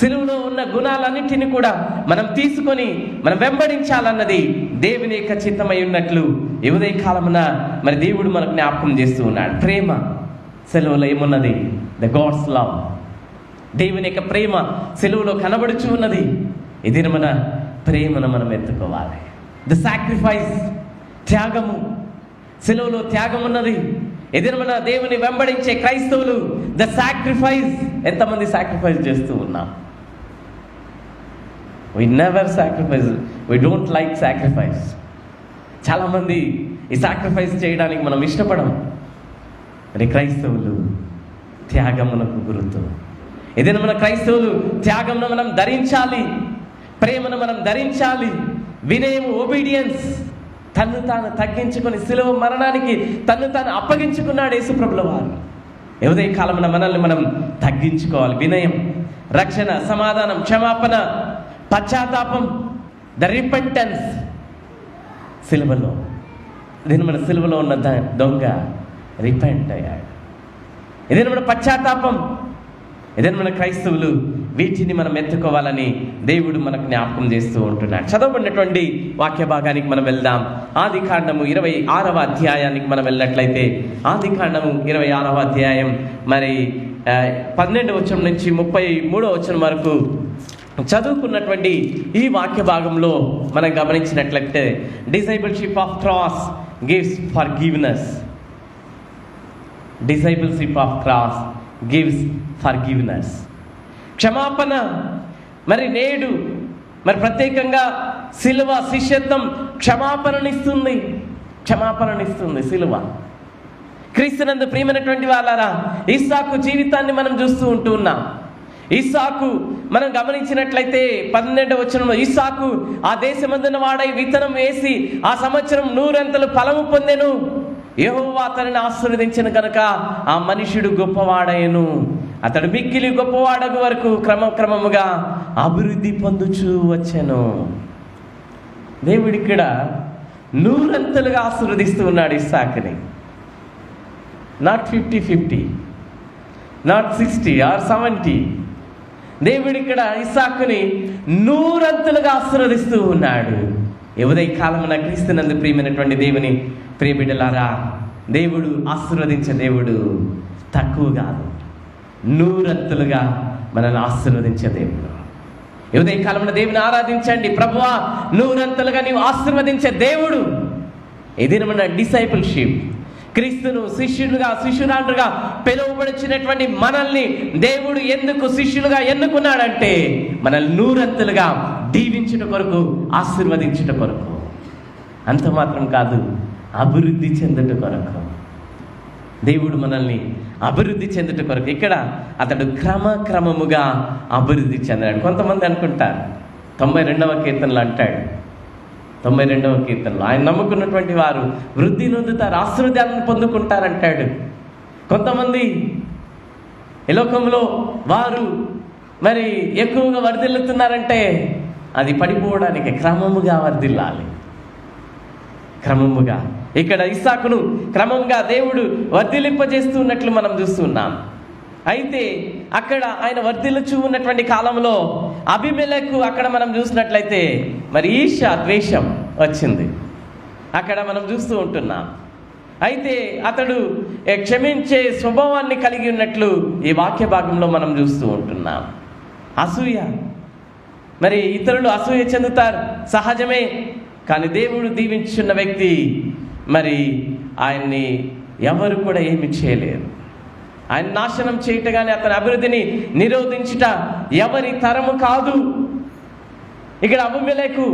సిలువలో ఉన్న గుణాలన్నింటినీ కూడా మనం తీసుకొని మనం వెంబడించాలన్నది దేవుని యొక్క చిత్తమై ఉన్నట్లు ఈ ఉదయ కాలమున మరి దేవుడు మనకు జ్ఞాపకం చేస్తూ ఉన్నాడు. ప్రేమ సిలువలో ఏమున్నది? The God's love. దేవుని యొక్క ప్రేమ సిలువలో కనబడుచు ఉన్నది. ఇది మన ప్రేమను మనం ఎత్తుకోవాలి. ద సాక్రిఫైస్, త్యాగము, సిలువలో త్యాగం ఉన్నది. ఎదురు మన దేవుని వెంబడించే క్రైస్తవులు ద సాక్రిఫైస్. ఎంతమంది సాక్రిఫైస్ చేస్తూ ఉన్నాం? We never sacrifice. We don't like sacrifice. చాలామంది ఈ సాక్రిఫైస్ చేయడానికి మనం ఇష్టపడం. మరి క్రైస్తవులు త్యాగమునకు గుర్తు. ఏదైనా మన క్రైస్తవులు త్యాగమును మనం ధరించాలి, ప్రేమను మనం ధరించాలి, వినయము, ఒబీడియన్స్. తన్ను తాను తగ్గించుకొని సిలువ మరణానికి తన్ను తాను అప్పగించుకున్నాడు యేసు ప్రభుల వారు. ఉదయ కాలమున మనల్ని మనం తగ్గించుకోవాలి. వినయం, రక్షణ, సమాధానం, క్షమాపణ, పశ్చాత్తాపం, ద రిపెంటెన్స్. సిలువలో ఇదేనా మన సిలువలో ఉన్న దొంగ రిపెంట్ అయ్యాడు. ఇదేనా మన పశ్చాత్తాపం. ఇదేనా మన క్రైస్తవులు. వీటిని మనం ఎత్తుకోవాలని దేవుడు మనకు జ్ఞాపకం చేస్తూ ఉంటున్నాడు. చదవబడినటువంటి వాక్య భాగానికి మనం వెళ్దాం. ఆదికాండము 26వ అధ్యాయానికి మనం వెళ్ళినట్లయితే, ఆదికాండము 26వ అధ్యాయం మరి 12వ వచనం నుంచి 33వ వచనం వరకు చదువుకున్నటువంటి ఈ వాక్య భాగంలో మనం గమనించినట్లయితే, discipleship of cross gives forgiveness. Discipleship of cross gives forgiveness. క్షమాపణ మరి నేడు మరి ప్రత్యేకంగా సిలువ శిష్యత్వం క్షమాపణనిస్తుంది సిలువ. క్రీస్తునందు ప్రియమైనటువంటి వాళ్ళారా, ఇస్సాకు జీవితాన్ని మనం చూస్తూ ఉంటూ ఉన్నాం. ఇస్సాకు మనం గమనించినట్లయితే 12వ వచనంలో, ఇస్సాకు ఆ దేశమందున వాడై విత్తనం వేసి ఆ సంవత్సరం 100 ఫలము పొందెను. యెహోవా అతనిని ఆశీర్వదించిన కనుక ఆ మనుష్యుడు గొప్పవాడయ్యను. అతడు మిక్కిలి గొప్పవాడగు వరకు క్రమక్రమముగా అభివృద్ధి పొందుచూ వచ్చెను. దేవుడు ఇక్కడ 100 ఆశీర్వదిస్తూ ఉన్నాడు ఇస్సాకుని. Not 50-50, not 60 or 70. దేవుడు ఇక్కడ ఇస్సాకుని 100 ఆశీర్వదిస్తూ ఉన్నాడు. ఉదయ కాలమున క్రీస్తునందు ప్రియమైనటువంటి దేవుని ప్రియబిడ్డలారా, దేవుడు ఆశీర్వదించే దేవుడు తక్కువ కాదు, 100 మనల్ని ఆశీర్వదించే దేవుడు. ఉదయ కాలమున దేవుని ఆరాధించండి. ప్రభువా, 100 నీవు ఆశీర్వదించే దేవుడు. ఇది మన డిసైపుల్షిప్. క్రీస్తును శిష్యురాండ్రుగా పిలువబడిచినటువంటి మనల్ని దేవుడు ఎందుకు శిష్యులుగా ఎన్నుకున్నాడంటే మనల్ని 100 దీవించుట కొరకు, ఆశీర్వదించుట కొరకు. అంత మాత్రం కాదు, అభివృద్ధి చెందుట కొరకు. దేవుడు మనల్ని అభివృద్ధి చెందుట కొరకు. ఇక్కడ అతడు క్రమక్రమముగా అభివృద్ధి చెందాడు. కొంతమంది అనుకుంటారు 92వ కీర్తనలో అంటాడు, 92వ కీర్తనలో ఆయన నమ్ముకున్నటువంటి వారు వృద్ధి నొందుతారు, ఆశీర్వాదాలను పొందుకుంటారంటాడు. కొంతమంది ఈ లోకంలో వారు మరి ఎక్కువగా వర్ధిల్లుతున్నారంటే అది పడిపోవడానికి క్రమముగా వర్ధిల్లాలి. క్రమముగా ఇక్కడ ఇస్సాకును క్రమంగా దేవుడు వర్ధిల్లింపజేస్తున్నట్లు మనం చూస్తున్నాం. అయితే అక్కడ ఆయన వర్ధిల్లుచూ ఉన్నటువంటి కాలంలో అబీమెలెకు అక్కడ మనం చూసినట్లయితే మరి ఈర్ష్య, ద్వేషం వచ్చింది. అక్కడ మనం చూస్తూ ఉంటున్నాం. అయితే అతడు క్షమించే స్వభావాన్ని కలిగి ఉన్నట్లు ఈ వాక్య భాగంలో మనం చూస్తూ ఉంటున్నాం. అసూయ, మరి ఇతరులు అసూయ చెందుతారు, సహజమే. కానీ దేవుడు దీవించున్న వ్యక్తి మరి ఆయన్ని ఎవరు కూడా ఏమి చేయలేరు. ఆయన నాశనం చేయట కానీ అతని అభివృద్ధిని నిరోధించుట ఎవరి తరము కాదు. ఇక్కడ అబీమెలెకు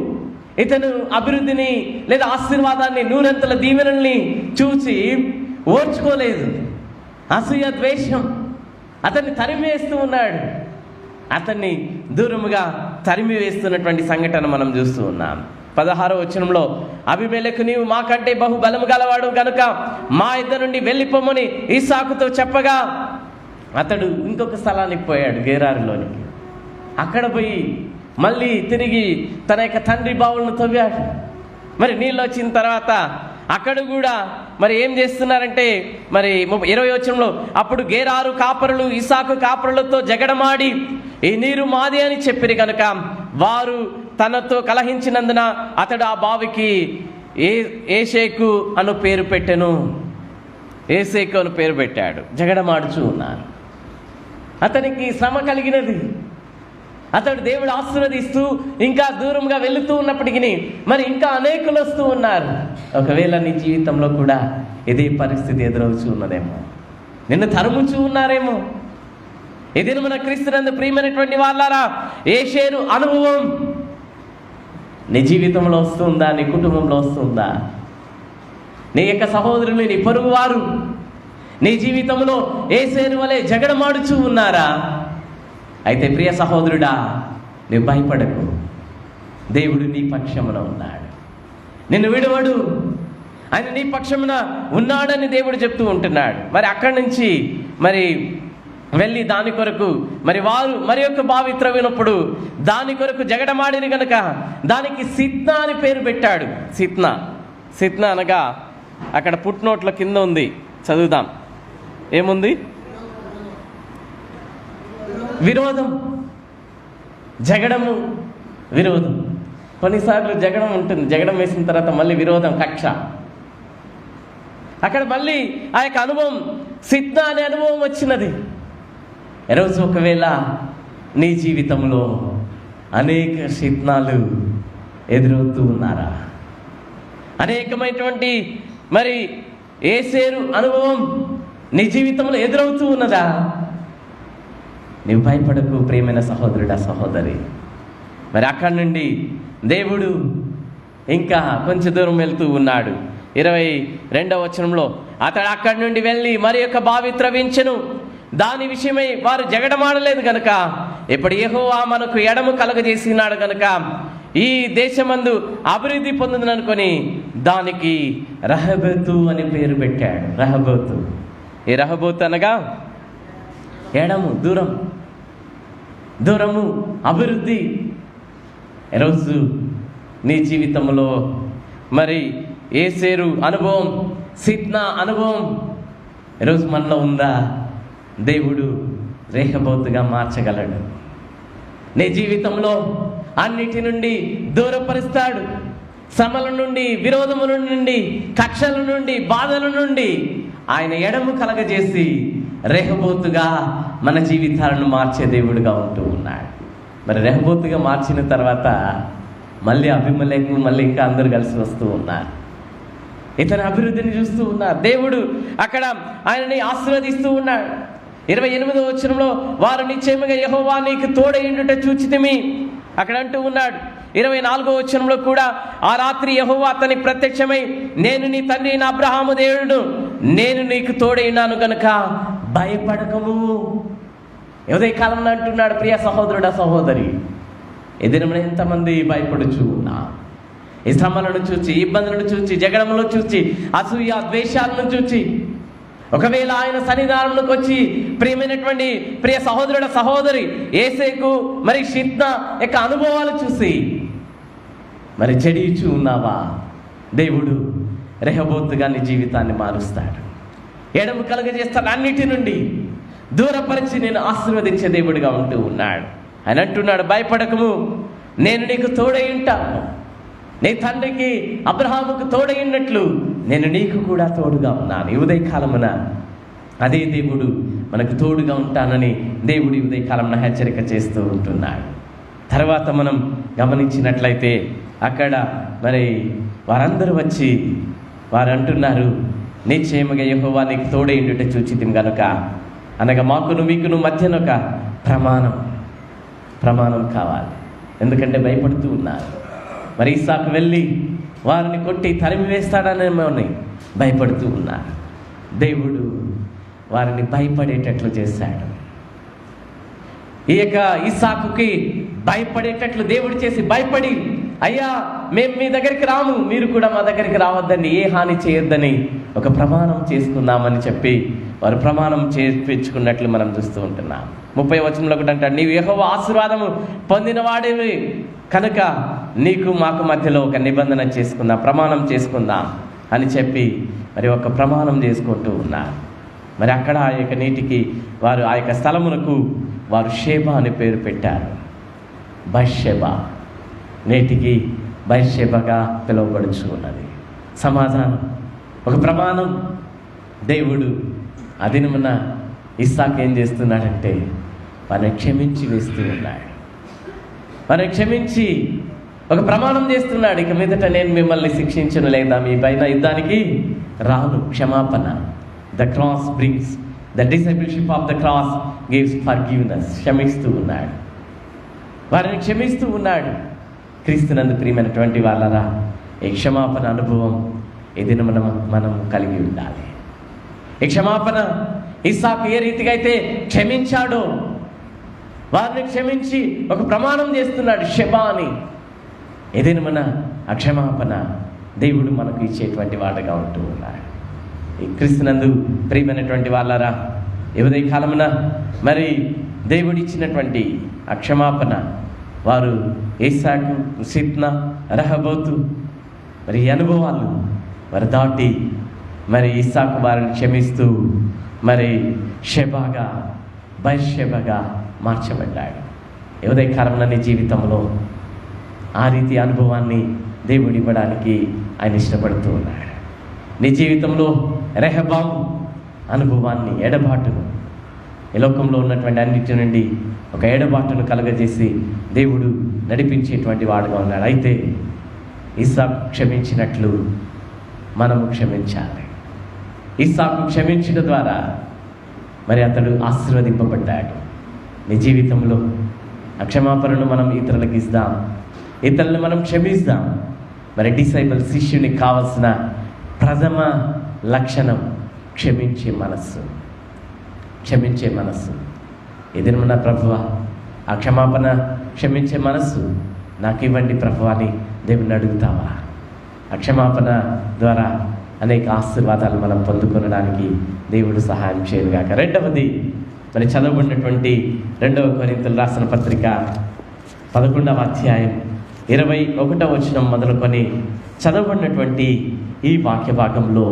ఇతను అభివృద్ధిని లేదా ఆశీర్వాదాన్ని 100 దీవెనల్ని చూసి ఓర్చుకోలేదు. అసూయ, ద్వేషం అతన్ని తరిమివేస్తూ ఉన్నాడు. అతన్ని దూరముగా తరిమి వేస్తున్నటువంటి సంఘటన మనం చూస్తూ ఉన్నాం. 16వ వచనంలో, అబీమెలెకు నీవు మాకంటే బహు బలము గలవాడు గనుక మా ఇద్దరి నుండి వెళ్ళిపోమని ఇస్సాకుతో చెప్పగా అతడు ఇంకొక స్థలానికి పోయాడు, గేరారులోనికి. అక్కడ పోయి మళ్ళీ తిరిగి తన యొక్క తండ్రి బావులను తవ్వాడు. మరి నీళ్ళు వచ్చిన తర్వాత అక్కడ కూడా మరి ఏం చేస్తున్నారంటే మరి 20వ వచనంలో, అప్పుడు గేరారు కాపరులు ఇస్సాకు కాపరులతో జగడమాడి ఈ నీరు మాది అని చెప్పిరి కనుక వారు తనతో కలహించినందున అతడు ఆ బావికి ఏషేకు అను పేరు పెట్టెను. ఏసేకు అని పేరు పెట్టాడు. జగడమాడుచూ ఉన్నారు. అతనికి శ్రమ కలిగినది. అతడు దేవుడు ఆశీర్వదిస్తూ ఇంకా దూరంగా వెళుతూ ఉన్నప్పటికీ మరి ఇంకా అనేకులు వస్తూ ఉన్నారు. ఒకవేళ నీ జీవితంలో కూడా ఇదే పరిస్థితి ఎదురవుచూ ఉన్నదేమో, నిన్ను తరుముచూ ఉన్నారేమో. ఇది మన క్రీస్తునందు ప్రియమైనటువంటి వాళ్ళారా, ఏషేరు అనుభవం నీ జీవితంలో వస్తుందా? నీ కుటుంబంలో వస్తుందా? నీ యొక్క సహోదరులు, నీ పొరుగు వారు నీ జీవితంలో ఏసేరు వలె జగడమాడుచూ ఉన్నారా? అయితే ప్రియ సహోదరుడా, నువ్వు భయపడకు. దేవుడు నీ పక్షమున ఉన్నాడు, నిన్ను విడువడు. ఆయన నీ పక్షమున ఉన్నాడని దేవుడు చెప్తూ ఉంటున్నాడు. మరి అక్కడి నుంచి మరి వెళ్ళి దాని కొరకు మరి వారు మరి యొక్క బావి త్రవ్వినప్పుడు దాని కొరకు జగడమాడిని గనక దానికి సిత్నా అని పేరు పెట్టాడు. సిత్నా అనగా అక్కడ పుట్నోట్ల కింద ఉంది, చదువుదాం. ఏముంది? విరోధం, జగడము, విరోధం. కొన్నిసార్లు జగడం ఉంటుంది, జగడం వేసిన తర్వాత మళ్ళీ విరోధం, కక్ష. అక్కడ మళ్ళీ ఆ యొక్క అనుభవం, సిత్నా అనే అనుభవం వచ్చినది. ఈరోజు ఒకవేళ నీ జీవితంలో అనేక సిత్నాలు ఎదురవుతూ ఉన్నారా? అనేకమైనటువంటి మరి ఏసేరు అనుభవం నీ జీవితంలో ఎదురవుతూ ఉన్నదా? నీవు భయపడకు ప్రియమైన సహోదరుడా, సహోదరి. మరి అక్కడి నుండి దేవుడు ఇంకా కొంచెం దూరం వెళ్తూ ఉన్నాడు. 22వ వచనంలో, అతడు అక్కడి నుండి వెళ్ళి మరి యొక్క బావి త్రవించెను. దాని విషయమై వారు జగడమాడలేదు గనుక, ఇప్పుడు యెహోవా మనకు ఎడము కలగజేసినాడు గనుక ఈ దేశమందు అభివృద్ధి పొందుననుకొని దానికి రహబోతు అని పేరు పెట్టాడు. రహబోతు. ఈ రహబోతు అనగా ఎడము, దూరము, అభివృద్ధి. ఈరోజు నీ జీవితంలో మరి ఏసేరు అనుభవం, సిత్నా అనుభవం ఈరోజు మనలో ఉందా? దేవుడు రేహబోతుగా మార్చగలడు. నీ జీవితంలో అన్నిటి నుండి దూరపరుస్తాడు. శ్రమల నుండి, విరోధముల నుండి, కక్షల నుండి, బాధల నుండి ఆయన ఎడము కలగజేసి రెహబోతుగా మన జీవితాలను మార్చే దేవుడుగా ఉంటూ ఉన్నాడు. మరి రెహబోతుగా మార్చిన తర్వాత మళ్ళీ అభిమలేకు మళ్ళీ ఇంకా అందరూ కలిసి వస్తూ ఉన్నారు. ఇతని అభివృద్ధిని చూస్తూ ఉన్నారు. దేవుడు అక్కడ ఆయనని ఆశీర్వదిస్తూ ఉన్నాడు. 28వ వచనంలో, వారు నిశ్చయముగా యెహోవా నీకు తోడైయుండుట చూచితిమి అక్కడ అంటూ ఉన్నాడు. 24వ వచనంలో కూడా, ఆ రాత్రి యెహోవా అతనికి ప్రత్యక్షమై, నేను నీ తండ్రి అయిన అబ్రహాము దేవుడు, నేను నీకు తోడైనాను గనుక భయపడకము. ఉదయ కాలంలో అంటున్నాడు, ప్రియ సహోదరుడా, సహోదరి, ఎదిరిన ఎంతమంది భయపడుచు ఉన్నా, ఈ శ్రమలను చూచి, ఇబ్బందులను చూచి, జగడములను చూచి, అసూయ ద్వేషాలను చూచి, ఒకవేళ ఆయన సన్నిధానంలోకి వచ్చి ప్రియమైనటువంటి ప్రియ సహోదరుడ, సహోదరి, ఏసేకు మరి షిత్న యొక్క అనుభవాలు చూసి మరి చెడిచు ఉన్నావా? దేవుడు రెహబోతుగా నీ జీవితాన్ని మారుస్తాడు. ఎడము కలుగజేస్తాడు. అన్నిటి నుండి దూరపరిచి నేను ఆశీర్వదించే దేవుడిగా ఉంటూ ఉన్నాడు. ఆయన అంటున్నాడు, భయపడకము, నేను నీకు తోడై ఉంటాను. నీ తండ్రికి అబ్రహాముకు తోడై ఉన్నట్లు నేను నీకు కూడా తోడుగా ఉన్నాను. ఈ ఉదయకాలమున అదే దేవుడు మనకు తోడుగా ఉంటానని దేవుడు ఈ ఉదయకాలమున హెచ్చరిక చేస్తూ ఉంటున్నాడు. తర్వాత మనం గమనించినట్లయితే అక్కడ మరి వారందరూ వచ్చి వారు అంటున్నారు, నిశ్చయముగా యెహోవా నీకు తోడై ఉండుట చూచితిం గనుక, అనగా మాకును మీకును మధ్యనొక ప్రమాణం కావాలి. ఎందుకంటే భయపడుతూ ఉన్నారు. మరి ఇస్సాకు వెళ్ళి వారిని కొట్టి తరిమి వేస్తాడని భయపడుతూ ఉన్నారు. దేవుడు వారిని భయపడేటట్లు చేశాడు. ఈ యొక్క ఇస్సాకుకి భయపడేటట్లు దేవుడు చేసి, భయపడి, అయ్యా మేము మీ దగ్గరికి రాము, మీరు కూడా మా దగ్గరికి రావద్దని, ఏ హాని చేయొద్దని ఒక ప్రమాణం చేసుకుందామని చెప్పి వారు ప్రమాణం చేయించుకున్నట్లు మనం చూస్తూ ఉంటున్నాం. 30వ వచనంలో ఒకటి అంటాడు, నీవు యెహోవా ఆశీర్వాదము పొందిన వాడివి కనుక నీకు మాకు మధ్యలో ఒక నిబంధన చేసుకుందాం, ప్రమాణం చేసుకుందాం అని చెప్పి మరి ఒక ప్రమాణం చేసుకుంటూ ఉన్నారు. మరి అక్కడ ఆ యొక్క నీటికి వారు ఆ యొక్క స్థలమునకు వారు షేబా అని పేరు పెట్టారు. బర్షెబా, నేటికి బర్షెబగా పిలువబడుచు ఉన్నది. సమాధానం, ఒక ప్రమాణం. దేవుడు అదినమున ఇస్సాకు ఏం చేస్తున్నాడంటే వారిని క్షమించి వేస్తూ ఉన్నాడు. వారిని క్షమించి ఒక ప్రమాణం చేస్తున్నాడు, ఇక మీదట నేను మిమ్మల్ని శిక్షించను, లేదా మీ పైన యుద్ధానికి రాను. క్షమాపణ. The cross brings the discipleship of the cross gives forgiveness. క్షమిస్తూ ఉన్నాడు, వారిని క్షమిస్తూ ఉన్నాడు. క్రీస్తునందు ప్రియమైనటువంటి వాళ్ళరా, ఈ క్షమాపణ అనుభవం ఏదైనా మనం కలిగి ఉండాలి. ఈ క్షమాపణ ఇస్సాకు ఏ రీతిగా అయితే క్షమించాడో వారిని క్షమించి ఒక ప్రమాణం చేస్తున్నాడు, షెబా అని. ఏదైనా ఆ క్షమాపణ దేవుడు మనకు ఇచ్చేటువంటి వాడుగా ఉంటూ ఉన్నాడు. ఈ క్రీస్తునందు ప్రియమైనటువంటి వాళ్ళరా, ఈ ఉదయ కాలమున మరి దేవుడు ఇచ్చినటువంటి ఆ క్షమాపణ వారు ఇస్సాకు, సిత్నా, రహబోతు మరి ఈ అనుభవాలు వారు దాటి మరి ఇస్సాకు వారిని క్షమిస్తూ మరి షెబాగా, బర్షెబగా మార్చబడ్డాడు. ఉదయ కాలమున నీ జీవితంలో ఆ రీతి అనుభవాన్ని దేవుడు ఇవ్వడానికి ఆయన ఇష్టపడుతూ ఉన్నాడు. నీ జీవితంలో రెహబాము అనుభవాన్ని, ఎడబాటును, ఈ లోకంలో ఉన్నటువంటి అన్నిటి నుండి ఒక ఎడబాటును కలుగజేసి దేవుడు నడిపించేటువంటి వాడుగా ఉన్నాడు. అయితే ఇస్సాకు క్షమించినట్లు మనము క్షమించాలి. ఇస్సాకు క్షమించడం ద్వారా మరి అతడు ఆశీర్వదింపబడ్డాడు. నీ జీవితంలో ఆ క్షమాపణను మనం ఇతరులకు ఇద్దాం, ఇతరులను మనం క్షమిస్తాం. మరి డిసైబుల్ శిష్యునికి కావలసిన ప్రథమ లక్షణం క్షమించే మనస్సు. క్షమించే మనస్సు. ఎదురుమన్న ప్రభువా, ఆ క్షమాపణ క్షమించే మనస్సు నాకు ఇవ్వండి ప్రభువా అని దేవుని అడుగుతావా? ఆ క్షమాపణ ద్వారా అనేక ఆశీర్వాదాలు మనం పొందుకొనడానికి దేవుడు సహాయం చేయనుగాక. రెండవది, మరి చదవబడినటువంటి 2 కొరింథీయులకు రాసిన పత్రిక 11వ అధ్యాయం 21వ వచనం మొదలుకొని చదవబడినటువంటి ఈ వాక్య భాగంలో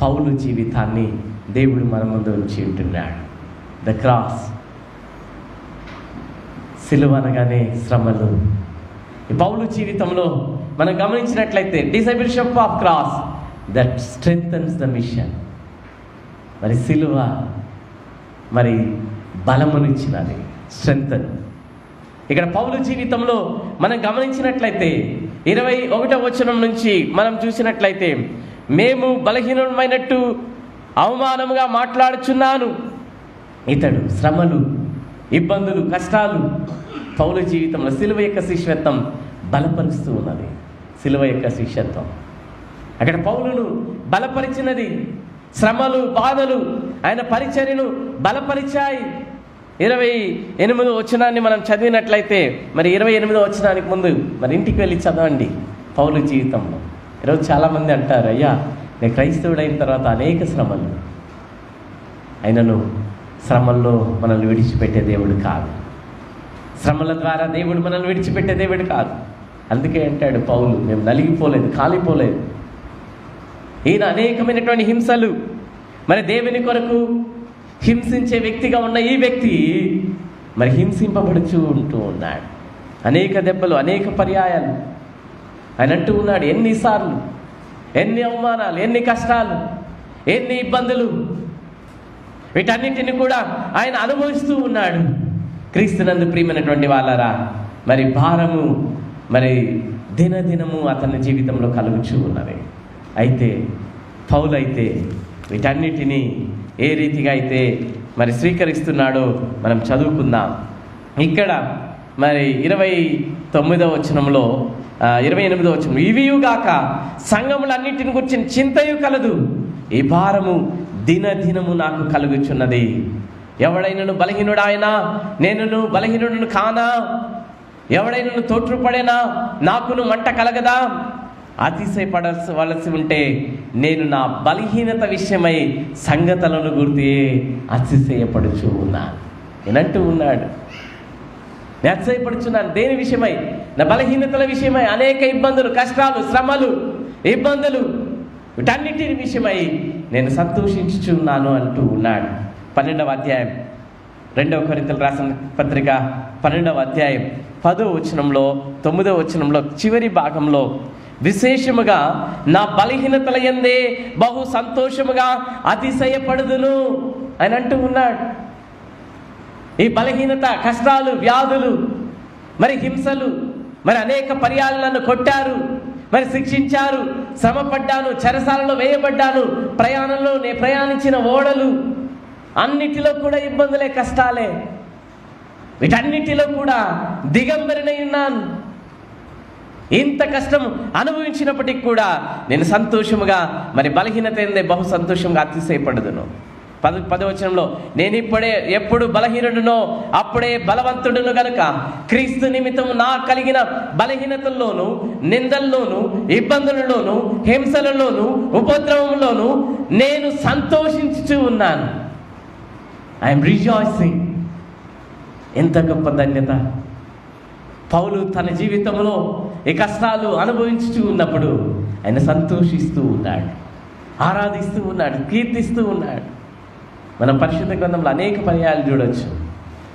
పౌలు జీవితాన్ని దేవుడు మన ముందు ఉంచి ఉంటున్నాడు. ద క్రాస్, సిలువ అనగానే శ్రమలు. ఈ పౌలు జీవితంలో మనం గమనించినట్లయితే discipleship of cross that strengthens the mission. మరి సిలువ మరి బలమునిచ్చినది, స్ట్రెంథన్. ఇక్కడ పౌలు జీవితంలో మనం గమనించినట్లయితే 21వ వచనం నుంచి మనం చూసినట్లయితే, మేము బలహీనమైనట్టు అవమానముగా మాట్లాడుచున్నాను. ఇతడు శ్రమలు, ఇబ్బందులు, కష్టాలు పౌలు జీవితంలో సిలువ యొక్క శిష్యత్వం బలపరుస్తూ ఉన్నది. సిలువ యొక్క శిష్యత్వం అక్కడ పౌలును బలపరిచినది. శ్రమలు, బాధలు ఆయన పరిచర్యను బలపరిచాయి. 28వ వచనాన్ని మనం చదివినట్లయితే, మరి 28వ వచనానికి ముందు మరి ఇంటికి వెళ్ళి చదవండి. పౌలు జీవితంలో ఈరోజు చాలామంది అంటారు, అయ్యా నేను క్రైస్తవుడైన తర్వాత అనేక శ్రమలు. అయినను శ్రమల్లో మనల్ని విడిచిపెట్టే దేవుడు కాదు. శ్రమల ద్వారా దేవుడు మనల్ని విడిచిపెట్టే దేవుడు కాదు. అందుకే అంటాడు పౌలు, మేము నలిగిపోలేదు, కాలిపోలేదు. ఈయన అనేకమైనటువంటి హింసలు, మరి దేవుని కొరకు హింసించే వ్యక్తిగా ఉన్న ఈ వ్యక్తి మరి హింసింపబడుచూ ఉంటూ ఉన్నాడు. అనేక దెబ్బలు, అనేక పర్యాయాలు ఆయన అంటూ ఉన్నాడు. ఎన్నిసార్లు, ఎన్ని అవమానాలు, ఎన్ని కష్టాలు, ఎన్ని ఇబ్బందులు, వీటన్నింటిని కూడా ఆయన అనుభవిస్తూ ఉన్నాడు. క్రీస్తునందు ప్రియమైనటువంటి వాళ్ళరా, మరి భారము మరి దినదినము అతని జీవితంలో కలుగుచూ ఉన్నది. అయితే పౌలైతే వీటన్నిటినీ ఏ రీతిగా అయితే మరి స్వీకరిస్తున్నాడో మనం చదువుకుందాం. ఇక్కడ మరి 29వ వచనంలో 28వ వచనం, ఇవియుగాక సంఘములన్నిటిని గురించి చింతయు కలదు, ఈ భారము దినదినము నాకు కలుగుచున్నది. ఎవడైనను బలహీనుడాయనా, నేనును బలహీనుడును కానా? ఎవడైనను తోట్రుపడేనా, నాకును మంట కలగదా? అతిశయపడవలసి ఉంటే నేను నా బలహీనత విషయమై సంగతులను గుర్తి అతిశయపడుచు ఉన్నాను. నేనంటూ ఉన్నాడు, నేను అతిశయపడుచున్నాను. దేని విషయమై? నా బలహీనతల విషయమై. అనేక ఇబ్బందులు, కష్టాలు, శ్రమలు, ఇబ్బందులు, వీటన్నిటి విషయమై నేను సంతోషించుచున్నాను అంటూ ఉన్నాడు. 12వ అధ్యాయం 2 కొరింథీయులకు రాసిన పత్రిక 12వ అధ్యాయం 10వ వచనంలో 9వ వచనంలో చివరి భాగంలో, విశేషముగా నా బలహీనతల యందే బహు సంతోషముగా అతిశయపడుదును అని అంటూ ఉన్నాడు. ఈ బలహీనత, కష్టాలు, వ్యాధులు, మరి హింసలు, మరి అనేక పర్యాలను కొట్టారు, మరి శిక్షించారు, శ్రమపడ్డాను, చెరసాలలో వేయబడ్డాను, ప్రయాణంలో నేను ప్రయాణించిన ఓడలు, అన్నిటిలో కూడా ఇబ్బందులే, కష్టాలే. వీటన్నిటిలో కూడా దిగంబరినై ఉన్నాను. ఇంత కష్టం అనుభవించినప్పటికి కూడా నేను సంతోషముగా, మరి బలహీనత ఏందే బహు సంతోషంగా అతిశయపడదును. 10వ వచనంలో, నేను ఎప్పుడు బలహీనుడునో అప్పుడే బలవంతుడును గనుక క్రీస్తు నిమిత్తం నా కలిగిన బలహీనతల్లోను, నిందల్లోను, ఇబ్బందులలోను, హింసలలోను, ఉపద్రవంలోను నేను సంతోషించుచూ ఉన్నాను. I'm rejoicing. ఎంత గొప్ప ధన్యత! పౌలు తన జీవితంలో ఈ కష్టాలు అనుభవించుతూ ఉన్నప్పుడు ఆయన సంతోషిస్తూ ఉన్నాడు, ఆరాధిస్తూ ఉన్నాడు, కీర్తిస్తూ ఉన్నాడు. మనం పరిశుద్ధ గ్రంథంలో అనేక పర్యాయాలు చూడవచ్చు.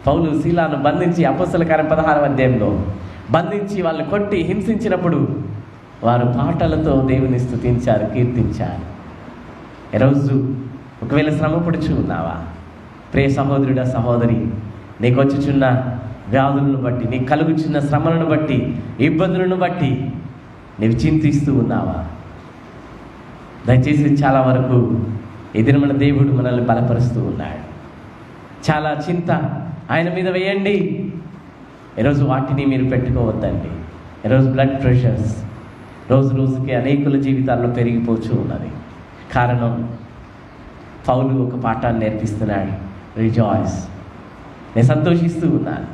పౌలు శీలాను బంధించి అపొస్తలుల కార్యం 16వ అధ్యాయంలో బంధించి వాళ్ళని కొట్టి హింసించినప్పుడు వారు పాటలతో దేవుని స్తుతించారు, కీర్తించారు. ఈరోజు ఒకవేళ శ్రమ పడుచు ఉన్నావా ప్రియ సహోదరుడా, సహోదరి, నీకు వచ్చుచున్న వ్యాధులను బట్టి, నీకు కలుగుచున్న శ్రమలను బట్టి, ఇబ్బందులను బట్టి నీవు చింతిస్తూ ఉన్నావా? దయచేసి చాలా వరకు ఎదిన మన దేవుడు మనల్ని బలపరుస్తూ ఉన్నాడు. చాలా చింత ఆయన మీద వేయండి. ఈరోజు వాటిని మీరు పెట్టుకోవద్దండి. ఈరోజు బ్లడ్ ప్రెషర్స్ రోజు రోజుకి అనేకుల జీవితాల్లో పెరిగిపోతూ ఉన్నది. కారణం, పౌలు ఒక పాఠాన్ని నేర్పిస్తున్నాడు. రిజాయిస్, నేను సంతోషిస్తూ ఉన్నాను,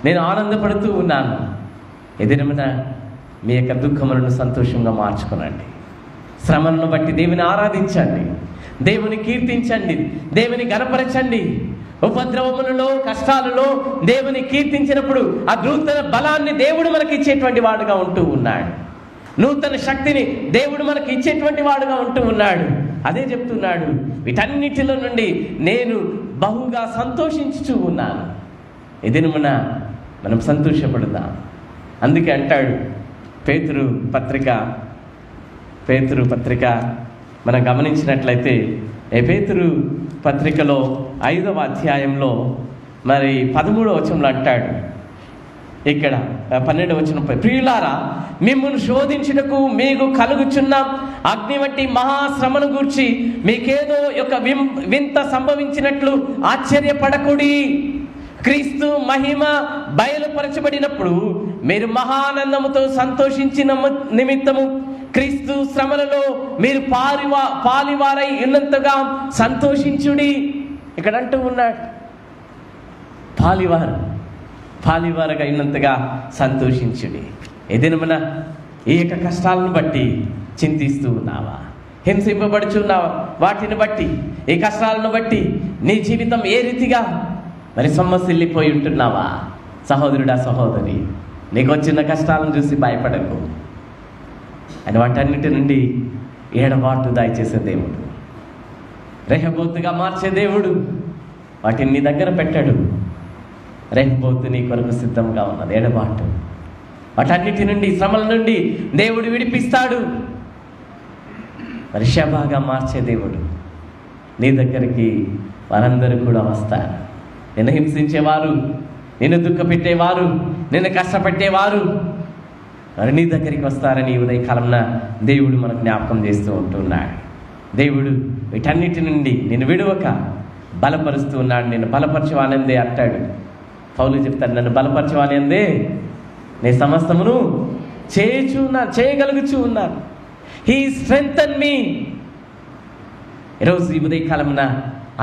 నేను ఆనందపడుతూ ఉన్నాను. ఎదిరమైన మీ యొక్క దుఃఖములను సంతోషంగా మార్చుకోనండి. శ్రమలను బట్టి దేవుని ఆరాధించండి, దేవుని కీర్తించండి, దేవుని గణపరచండి. ఉపద్రవములలో, కష్టాలలో దేవుని కీర్తించినప్పుడు ఆ నూతన బలాన్ని దేవుడు మనకి ఇచ్చేటువంటి వాడుగా ఉంటూ ఉన్నాడు. నూతన శక్తిని దేవుడు మనకి ఇచ్చేటువంటి వాడుగా ఉంటూ ఉన్నాడు. అదే చెప్తున్నాడు, వీటన్నిటిలో నుండి నేను బహుగా సంతోషించుతూ ఉన్నాను. ఇదినమున మనం సంతోషపడదాం. అందుకే అంటాడు పేతురు పత్రిక మనం గమనించినట్లయితే పేతురు పత్రికలో 5వ అధ్యాయంలో మరి 13వ వచనంలో అంటాడు, ఇక్కడ 12వ వచనం, ప్రియులారా, మిమ్మును శోధించుటకు మీకు కలుగుచున్న అగ్ని వంటి మహాశ్రమను గూర్చి మీకేదో ఒక వింత సంభవించినట్లు ఆశ్చర్యపడకుడి. క్రీస్తు మహిమ బయలుపరచబడినప్పుడు మీరు మహానందముతో సంతోషించిన నిమిత్తము క్రీస్తు శ్రమలలో మీరు పాలివారై ఉన్నంతగా సంతోషించుడి. ఇక్కడ అంటూ ఉన్నాడు, పాలివారగా అయినంతగా సంతోషించుడి. ఏదైనా ఈ యొక్క కష్టాలను బట్టి చింతిస్తూ ఉన్నావా? హింసింపబడుచున్నావా? వాటిని బట్టి, ఈ కష్టాలను బట్టి నీ జీవితం ఏ రీతిగా మరి సొమ్మసిల్లిపోయి ఉంటున్నావా? సహోదరుడా, సహోదరి, నీకు వచ్చిన కష్టాలను చూసి భయపడకు. అని వాటన్నిటి నుండి ఏడబాటు దయచేసే దేవుడు, రెహబోతుగా మార్చే దేవుడు. వాటిని నీ దగ్గర పెట్టాడు. రెహబోతు నీ కొరకు సిద్ధంగా ఉన్నది. ఏడబాటు, వాటన్నిటి నుండి, శ్రమల నుండి దేవుడు విడిపిస్తాడు. మరి షబాగా మార్చే దేవుడు నీ దగ్గరికి వారందరూ కూడా వస్తారు. నిన్ను హింసించేవారు, నిన్ను దుఃఖపెట్టేవారు, నిన్ను కష్టపెట్టేవారు మరి నీ దగ్గరికి వస్తారని ఉదయకాలంన దేవుడు మనకు జ్ఞాపకం చేస్తూ ఉంటున్నాడు. దేవుడు వీటన్నిటి నుండి నిన్ను విడువక బలపరుస్తూ ఉన్నాడు. నేను బలపరచవాలందే అంటాడు పౌలు. చెప్తాడు, నన్ను బలపరచవాలందే నీ సమస్తమును చేయగలుగుచూ ఉన్నాను. హీ స్ట్రెంగ్థెన్ మీ. ఈరోజు ఈ ఉదయకాలంన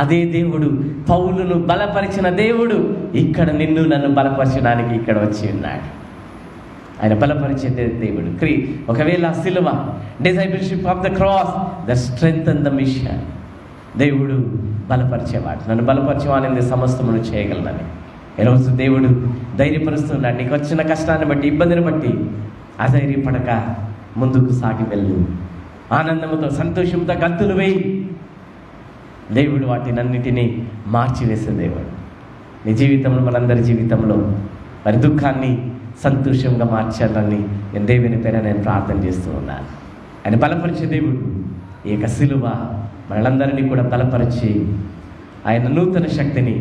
అదే దేవుడు, పౌలును బలపరిచిన దేవుడు ఇక్కడ నిన్ను నన్ను బలపరచడానికి ఇక్కడ వచ్చి ఉన్నాడు. ఆయన బలపరిచే దేవుడు. ఒకవేళ సిలువ, discipleship of the cross, the strength and the mission. దేవుడు బలపరిచేవాడు. నన్ను బలపరిచేవాడిని సమస్తమును చేయగలనని ఈరోజు దేవుడు ధైర్యపరుస్తున్నాడు. నీకు వచ్చిన కష్టాన్ని బట్టి, ఇబ్బందిని బట్టి అధైర్యపడక ముందుకు సాగి వెళ్ళు. ఆనందంతో, సంతోషంతో గంతులు వేయి. దేవుడు వాటినన్నిటినీ మార్చివేసే దేవుడు. నీ జీవితంలో, మనందరి జీవితంలో మరి దుఃఖాన్ని సంతోషంగా మార్చాలని నేను దేవుని పేర నేను ప్రార్థన చేస్తూ ఉన్నాను. ఆయన బలపరిచే దేవుడు. ఈ యొక్క సిలువ మనలందరినీ కూడా బలపరిచి ఆయన నూతన శక్తిని,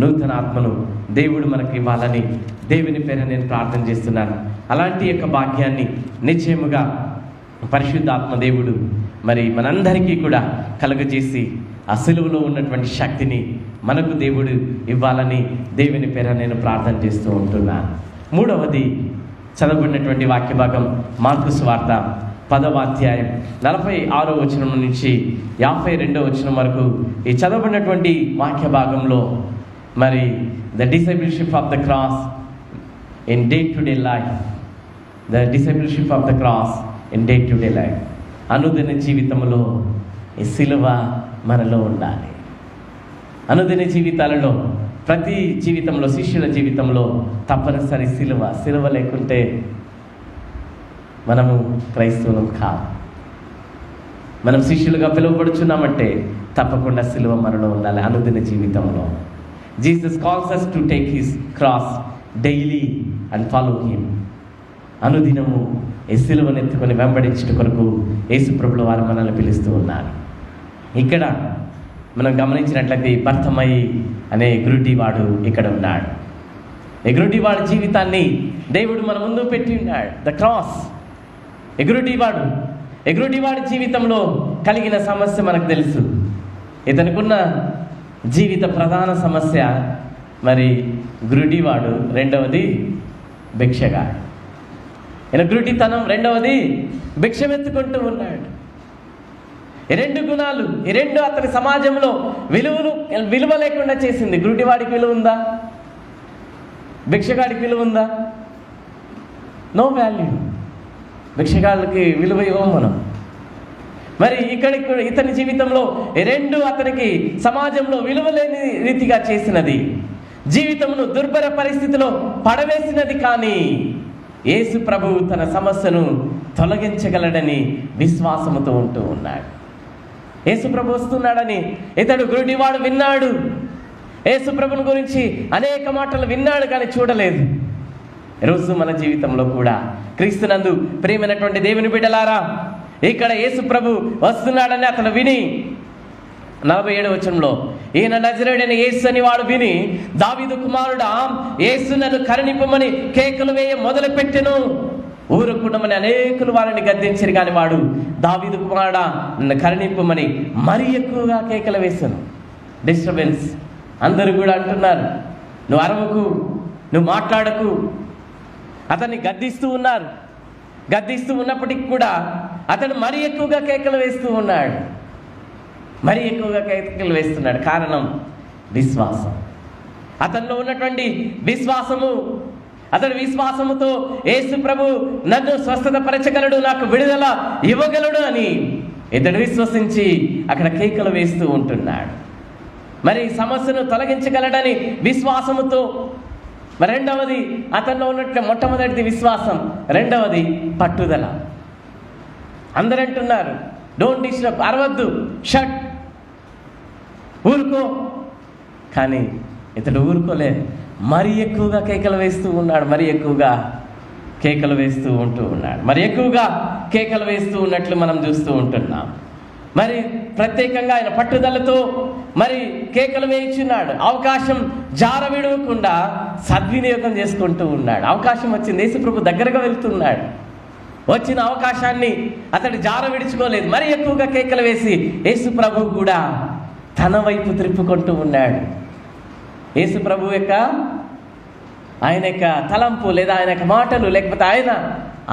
నూతన ఆత్మను దేవుడు మనకి ఇవ్వాలని దేవుని పేర నేను ప్రార్థన చేస్తున్నాను. అలాంటి యొక్క భాగ్యాన్ని నిశ్చయముగా పరిశుద్ధాత్మ దేవుడు మరి మనందరికీ కూడా కలుగజేసి ఆ సిలువలో ఉన్నటువంటి శక్తిని మనకు దేవుడు ఇవ్వాలని దేవుని పేర నేను ప్రార్థన చేస్తూ ఉంటున్నాను. మూడవది చదవబడినటువంటి వాక్య భాగం మార్కు సువార్త 10వ అధ్యాయం 46వ వచనం నుంచి 52వ వచనం వరకు ఈ చదవబడినటువంటి వాక్య భాగంలో మరి the discipleship of the cross in day to day life, the discipleship of the cross in day to day life. అనుదిన జీవితంలో ఈ సిలువ మనలో ఉండాలి. అనుదిన జీవితాలలో, ప్రతి జీవితంలో, శిష్యుల జీవితంలో తప్పనిసరి సిలువ లేకుంటే మనము క్రైస్తవులం కాదు. మనం శిష్యులుగా పిలువబడుచున్నామంటే తప్పకుండా సిలువ మనలో ఉండాలి అనుదిన జీవితంలో. Jesus calls us to take his cross daily and follow him. అనుదినము ఈ సిలువను ఎత్తుకొని వెంబడించుట కొరకు యేసు ప్రభుల వారు మనల్ని పిలుస్తూ ఉన్నారు. ఇక్కడ మనం గమనించినట్లయితే బర్తమయి అనే గురుడివాడు ఇక్కడ ఉన్నాడు. ఈ గురుడివాడి జీవితాన్ని దేవుడు మన ముందు పెట్టి ఉన్నాడు. The cross. ఎగురుడివాడి జీవితంలో కలిగిన సమస్య మనకు తెలుసు. ఇతనుకున్న జీవిత ప్రధాన సమస్య మరి గ్రుడివాడు, రెండవది భిక్షగాడు. ఈయన గ్రుడితనం, రెండవది భిక్షమెత్తుకుంటూ ఉన్నాడు. ఈ రెండు గుణాలు, ఈ రెండు అతని సమాజంలో విలువ లేకుండా చేసింది. గ్రుడివాడికి విలువ ఉందా? భిక్షగాడికి విలువ ఉందా? No value. భిక్షగాళ్ళకి విలువ ఇవ్వం మనం. మరి ఇతని జీవితంలో రెండు అతనికి సమాజంలో విలువ లేని రీతిగా చేసినది, జీవితమును దుర్భర పరిస్థితిలో పడవేసినది. కానీ యేసు ప్రభువు తన సమస్యను తొలగించగలడని విశ్వాసముతో ఉంటూ ఉన్నాడు. యేసు ప్రభు వస్తున్నాడని ఇతడు గురుడివాడు విన్నాడు. యేసు ప్రభుని గురించి అనేక మాటలు విన్నాడు, కానీ చూడలేదు. ఈరోజు మన జీవితంలో కూడా క్రీస్తునందు ప్రియమైనటువంటి దేవుని బిడ్డలారా, ఇక్కడ యేసు ప్రభు వస్తున్నాడని అతను విని 47వ వచనంలో, ఈయన నజరేయుడైన యేసు అని వాడు విని, దావీదు కుమారుడా యేసు నన్ను కరుణింపమని కేకలు వేయ మొదలుపెట్టెను. ఊరుకుండమని అనేకులు వారిని గద్దించరు, కానీ వాడు దావీదు కుమారుడా నన్ను కరుణింపమని మరీ ఎక్కువగా కేకలు వేశాను. డిస్టర్బెన్స్. అందరూ కూడా అంటున్నారు, నువ్వు అరవకు, నువ్వు మాట్లాడకు. అతన్ని గద్దిస్తూ ఉన్నారు. గద్దిస్తూ ఉన్నప్పటికీ కూడా అతడు మరీ ఎక్కువగా కేకలు వేస్తూ ఉన్నాడు. మరీ ఎక్కువగా కేకలు వేస్తున్నాడు. కారణం విశ్వాసం. అతనిలో ఉన్నటువంటి విశ్వాసము. అతడి విశ్వాసముతో యేసు ప్రభు నన్ను స్వస్థత పరచగలడు, నాకు విడుదల ఇవ్వగలడు అని ఇతడు విశ్వసించి అక్కడ కేకలు వేస్తూ ఉంటున్నాడు. మరి సమస్యను తొలగించగలడని విశ్వాసముతో. మరి రెండవది అతనిలో ఉన్నట్టు, మొట్టమొదటిది విశ్వాసం, రెండవది పట్టుదల. అందరూ అంటున్నారు, డోంట్ డిస్టర్బ్, అరవద్దు, షట్, ఊరుకో. కానీ ఇతడు ఊరుకోలే. మరీ ఎక్కువగా కేకలు వేస్తూ ఉన్నాడు. మరీ ఎక్కువగా కేకలు వేస్తూ ఉన్నాడు. మరి ఎక్కువగా కేకలు వేస్తూ ఉన్నట్లు మనం చూస్తూ ఉంటున్నాం. మరి ప్రత్యేకంగా ఆయన పట్టుదలతో మరి కేకలు వేయించున్నాడు. అవకాశం జారవిడవకుండా సద్వినియోగం చేసుకుంటూ ఉన్నాడు. అవకాశం వచ్చింది, యేసుప్రభు దగ్గరగా వెళ్తున్నాడు. వచ్చిన అవకాశాన్ని అతడు జార విడుచుకోలేదు. మరి ఎక్కువగా కేకలు వేసి యేసుప్రభు కూడా తన వైపు త్రిప్పుకుంటూ ఉన్నాడు. యేసుప్రభు ఆయన యొక్క తలంపు లేదా ఆయన యొక్క మాటలు, లేకపోతే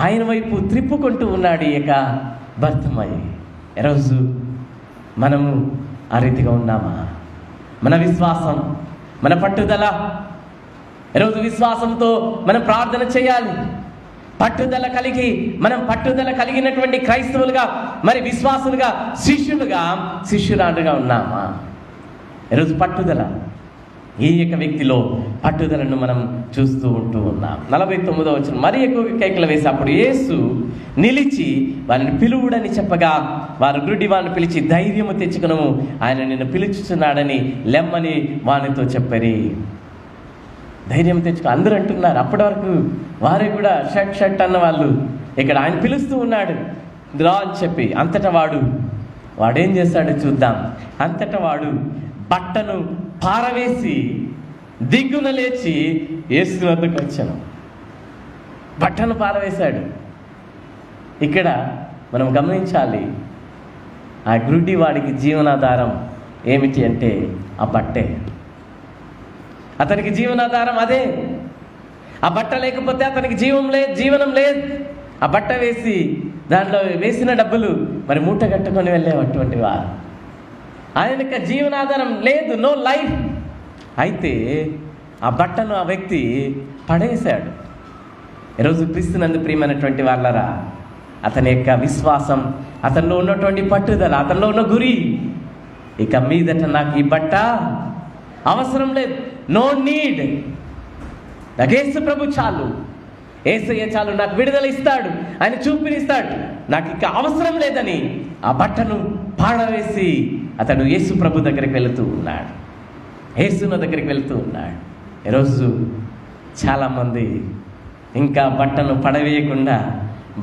ఆయన వైపు త్రిప్పుకుంటూ ఉన్నాడు ఈ యొక్క భర్తమయ్యి. ఈరోజు మనము ఆ రీతిగా ఉన్నామా? మన విశ్వాసం, మన పట్టుదల. ఈరోజు విశ్వాసంతో మనం ప్రార్థన చేయాలి. పట్టుదల కలిగినటువంటి క్రైస్తవులుగా, మరి విశ్వాసులుగా, శిష్యురాలుగా ఉన్నామా? ఈరోజు పట్టుదల, ఈ యొక్క వ్యక్తిలో పట్టుదలను మనం చూస్తూ ఉంటూ ఉన్నాం. 49వ వచనం, మరి ఎక్కువ కేకలు వేసి అప్పుడు యేసు నిలిచి వారిని పిలువుడని చెప్పగా వారు గ్రుడ్డి వారిని పిలిచి, ధైర్యము తెచ్చుకునము, ఆయన నిన్ను పిలుచుచున్నాడని లెమ్మని వానితో చెప్పరి. ధైర్యం తెచ్చుకో. అందరూ అంటున్నారు. అప్పటి వరకు వారే కూడా షట్ అన్న వాళ్ళు, ఇక్కడ ఆయన పిలుస్తూ ఉన్నాడు రా అని చెప్పి. అంతటా వాడేం చేస్తాడో చూద్దాం. అంతటా వాడు బట్టను పారవేసి దిగ్గున లేచి యేసు వద్దకు వచ్చాను. బట్టను పారవేశాడు. ఇక్కడ మనం గమనించాలి, ఆ గ్రుడ్డి వాడికి జీవనాధారం ఏమిటి అంటే ఆ బట్టే. అతనికి జీవనాధారం అదే. ఆ బట్ట లేకపోతే అతనికి జీవనం లేదు. ఆ బట్ట వేసి దాంట్లో వేసిన డబ్బులు మరి మూట కట్టుకొని వెళ్ళేటువంటి వారు. ఆయనకి జీవనాధారం లేదు, నో లైఫ్. అయితే ఆ బట్టను ఆ వ్యక్తి పడేశాడు. ఈరోజు క్రీస్తునందు ప్రియమైనటువంటి వాళ్ళరా, అతని యొక్క విశ్వాసం, అతనిలో ఉన్నటువంటి పట్టుదల, అతనిలో ఉన్న గురి, ఇక మీదట నాకు ఈ బట్ట అవసరం లేదు, నో నీడ్, నాకు యేసు ప్రభు చాలు, యేసయ్య చాలు, నాకు విడుదల ఇస్తాడు, ఆయన చూపినిస్తాడు, నాకు ఇక అవసరం లేదని ఆ బట్టను పాడవేసి అతడు యేసు ప్రభు దగ్గరికి వెళుతూ ఉన్నాడు. యేసున దగ్గరికి వెళుతూ ఉన్నాడు. ఈరోజు చాలామంది ఇంకా బట్టను పడవేయకుండా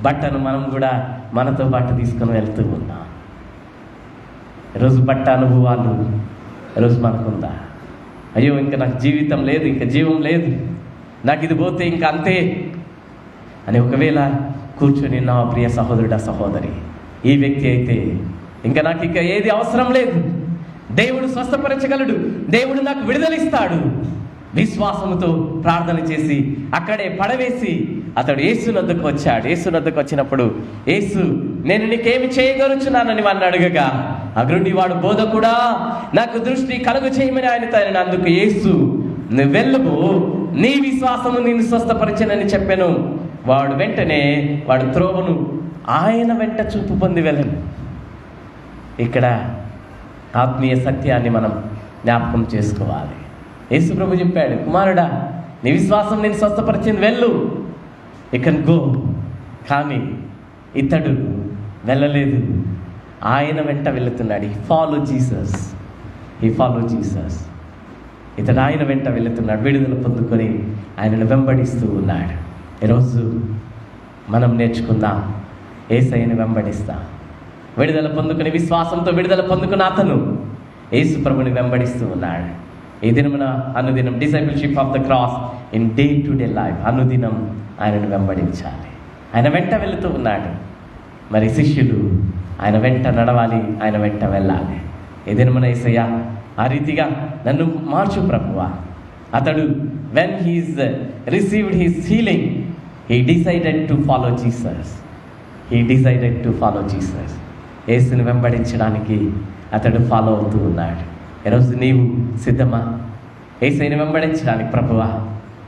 బట్టను మనం కూడా మనతో పాటు తీసుకొని వెళ్తూ ఉన్నాం. ఈరోజు బట్ట అనుభవాలు ఈరోజు మనకుందా? అయ్యో ఇంకా నాకు జీవితం లేదు, ఇంకా జీవం లేదు, నాకు ఇది పోతే ఇంకా అంతే అని ఒకవేళ కూర్చొని, నా ప్రియ సహోదరుడా సహోదరి, ఈ వ్యక్తి అయితే ఇంకా నాకు ఇక ఏది అవసరం లేదు, దేవుడు స్వస్థపరచగలడు, దేవుడు నాకు విడుదలిస్తాడు, విశ్వాసముతో ప్రార్థన చేసి అక్కడే పడవేసి అతడు యేసునొద్దకు వచ్చాడు. యేసునొద్దకు వచ్చినప్పుడు యేసు, నేను నీకేమి చేయగలుగుతున్నానని వాడిని అడగగా, అగ్రుండి వాడు, బోధకుడా నాకు దృష్టి కలుగు చేయమని ఆయన అందుకు యేసు, నువ్వు వెళ్ళవు, నీ విశ్వాసము నిన్ను స్వస్థపరిచనని చెప్పాను. వాడు వెంటనే వాడు త్రోవను ఆయన వెంట చూపు పొంది వెళ్ళను. ఇక్కడ ఆత్మీయ సత్యాన్ని మనం జ్ఞాపకం చేసుకోవాలి. యేసు ప్రభు చెప్పాడు, కుమారుడా నీ విశ్వాసం నేను స్వస్థపరిచింది, వెళ్ళు, యు కెన్ గో. కానీ ఇతడు వెళ్ళలేదు, ఆయన వెంట వెళుతున్నాడు. He follow Jesus. ఇతడు ఆయన వెంట వెళుతున్నాడు, విడుదల పొందుకొని ఆయనను వెంబడిస్తూ ఉన్నాడు. ఈరోజు మనం నేర్చుకుందాం, యేసయ్యను వెంబడిస్తాం. విడుదల పొందుకుని విశ్వాసంతో విడుదల పొందుకున్న అతను యేసు ప్రభుని వెంబడిస్తూ ఉన్నాడు. ఈ దినమున అనుదినం discipleship of the cross in day to day life, అనుదినం ఆయనను వెంబడించాలి. ఆయన వెంట వెళుతూ ఉన్నాడు. మరి శిష్యులు ఆయన వెంట నడవాలి, ఆయన వెంట వెళ్ళాలి. ఈ దినమున యేసయ్య ఆ రీతిగా నన్ను మార్చు ప్రభువా. అతడు when he received his healing, he decided to follow Jesus. యేసుని వెంబడించడానికి అతడు ఫాలో అవుతూ ఉన్నాడు. ఈరోజు నీవు సిద్ధమా? యేసయ్యను వెంబడించడానికి, ప్రభువా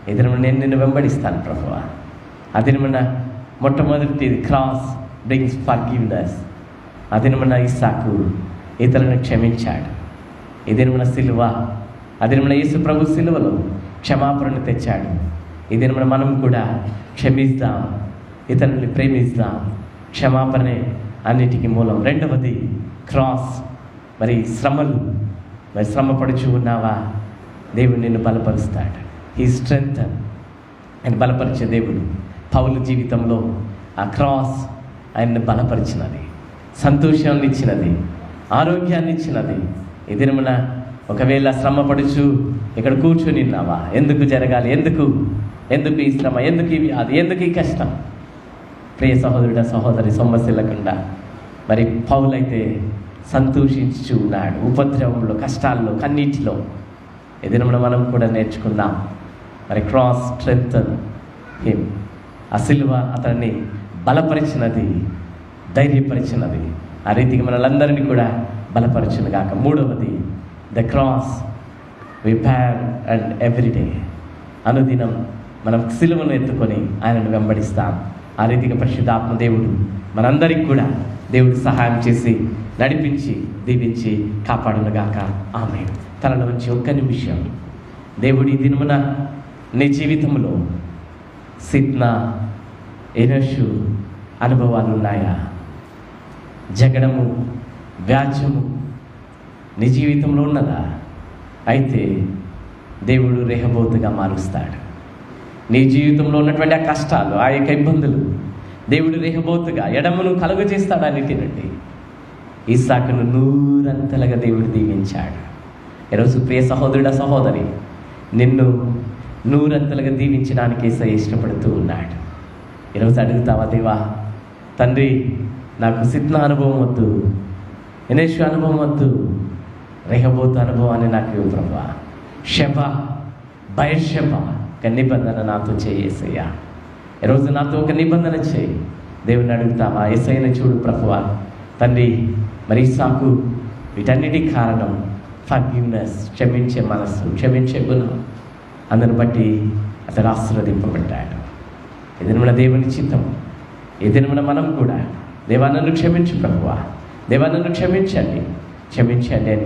ఈ దినమున నేను నిన్ను వెంబడిస్తాను ప్రభువా. ఆ దినమున మొట్టమొదటి క్రాస్ బ్రింగ్స్ ఫర్గివ్నెస్. ఆ దినమున ఇస్సాకు ఇతరులను క్షమించాడు. ఈ దినమున సిలువ, ఆ దినమున యేసు ప్రభు సిలువలో క్షమాపణను తెచ్చాడు. ఈ దినమున మనం కూడా క్షమిస్తాం, ఇతరుల్ని ప్రేమిస్తాం. క్షమాపణే అన్నిటికీ మూలం. రెండవది క్రాస్, మరి శ్రమలు. మరి శ్రమ పడుచు ఉన్నావా? దేవుడు నిన్ను బలపరుస్తాడు. He strength. ఆయన బలపరిచే దేవుడు. పౌలు జీవితంలో ఆ క్రాస్ ఆయన్ని బలపరిచినది, సంతోషాన్ని ఇచ్చినది, ఆరోగ్యాన్ని ఇచ్చినది. ఈ దినమున ఒకవేళ శ్రమ పడుచు ఇక్కడ కూర్చొని ఉన్నావా? ఎందుకు జరగాలి, ఎందుకు ఈ శ్రమ, ఎందుకు ఈ వ్యాధి, ఎందుకు ఈ కష్టం? ప్రియ సహోదరుడ సహోదరి, సమస్య లేకుండా మరి పౌలైతే సంతోషించు ఉన్నాడు. ఉపద్రవంలో, కష్టాల్లో, కన్నీటిలో. ఈ దినమున మనం కూడా నేర్చుకుందాం. మరి క్రాస్ స్ట్రెంగ్తన్ హిమ్. ఆ సిలువ అతన్ని బలపరిచినది, ధైర్యపరిచినది. ఆ రీతిగా మనలందరినీ కూడా బలపరచును గాక. మూడవది the cross we bear and everyday. అనుదినం మనం సిలువను ఎత్తుకొని ఆయనను వెంబడిస్తాం. ఆ రీతిగా పరిశుద్ధాత్మ దేవుడు మనందరికి కూడా దేవుడు సహాయం చేసి నడిపించి దీవించి కాపాడునుగాక. ఆమేన్. తనలో నుంచి ఒక్క నిమిషం దేవుడి దినమున నీ జీవితంలో సిద్నా ఎనర్షు అనుభవాలు ఉన్నాయా? జగడము, వ్యాజ్యము నీ జీవితంలో ఉన్నదా? అయితే దేవుడు రెహబోతుగా మారుస్తాడు. నీ జీవితంలో ఉన్నటువంటి ఆ కష్టాలు, ఆ యొక్క ఇబ్బందులు దేవుడు రెహబోతుగా, ఎడమును కలుగ చేస్తాడు. అన్నిటినండి ఇస్సాకును నూరంతలుగా దేవుడు దీవించాడు. ఈరోజు ప్రియ సహోదరుడ సహోదరి, నిన్ను నూరంతలుగా దీవించడానికి యేసయ్య ఇష్టపడుతూ ఉన్నాడు. ఈరోజు అడుగుతావా, దేవా తండ్రి నాకు సిద్నా అనుభవం వద్దు, ఎనేషు అనుభవం వద్దు, రెహబోతు అనుభవాన్ని నాకు ఇవ్వు ప్రభువా. షెబ, బయర్షెబ ఒక నిబంధన నాతో చేయి యేసయ్యా. ఈరోజు నాతో ఒక నిబంధన చేయి. దేవుని అడుగుతావా? యేసయ్యను చూడు ప్రభువా. తండ్రి మరి ఇస్సాకు వీటన్నిటికి కారణం ఫర్గివ్నెస్, క్షమించే మనస్సు, క్షమించే గుణం. అందుని బట్టి అతడు ఆశీర్వదింపబడ్డాడు. ఏదైనా దేవుని చిత్తం. ఏదైనా మనం కూడా దేవా నన్ను క్షమించు ప్రభువా, దేవా నన్ను క్షమించండి అని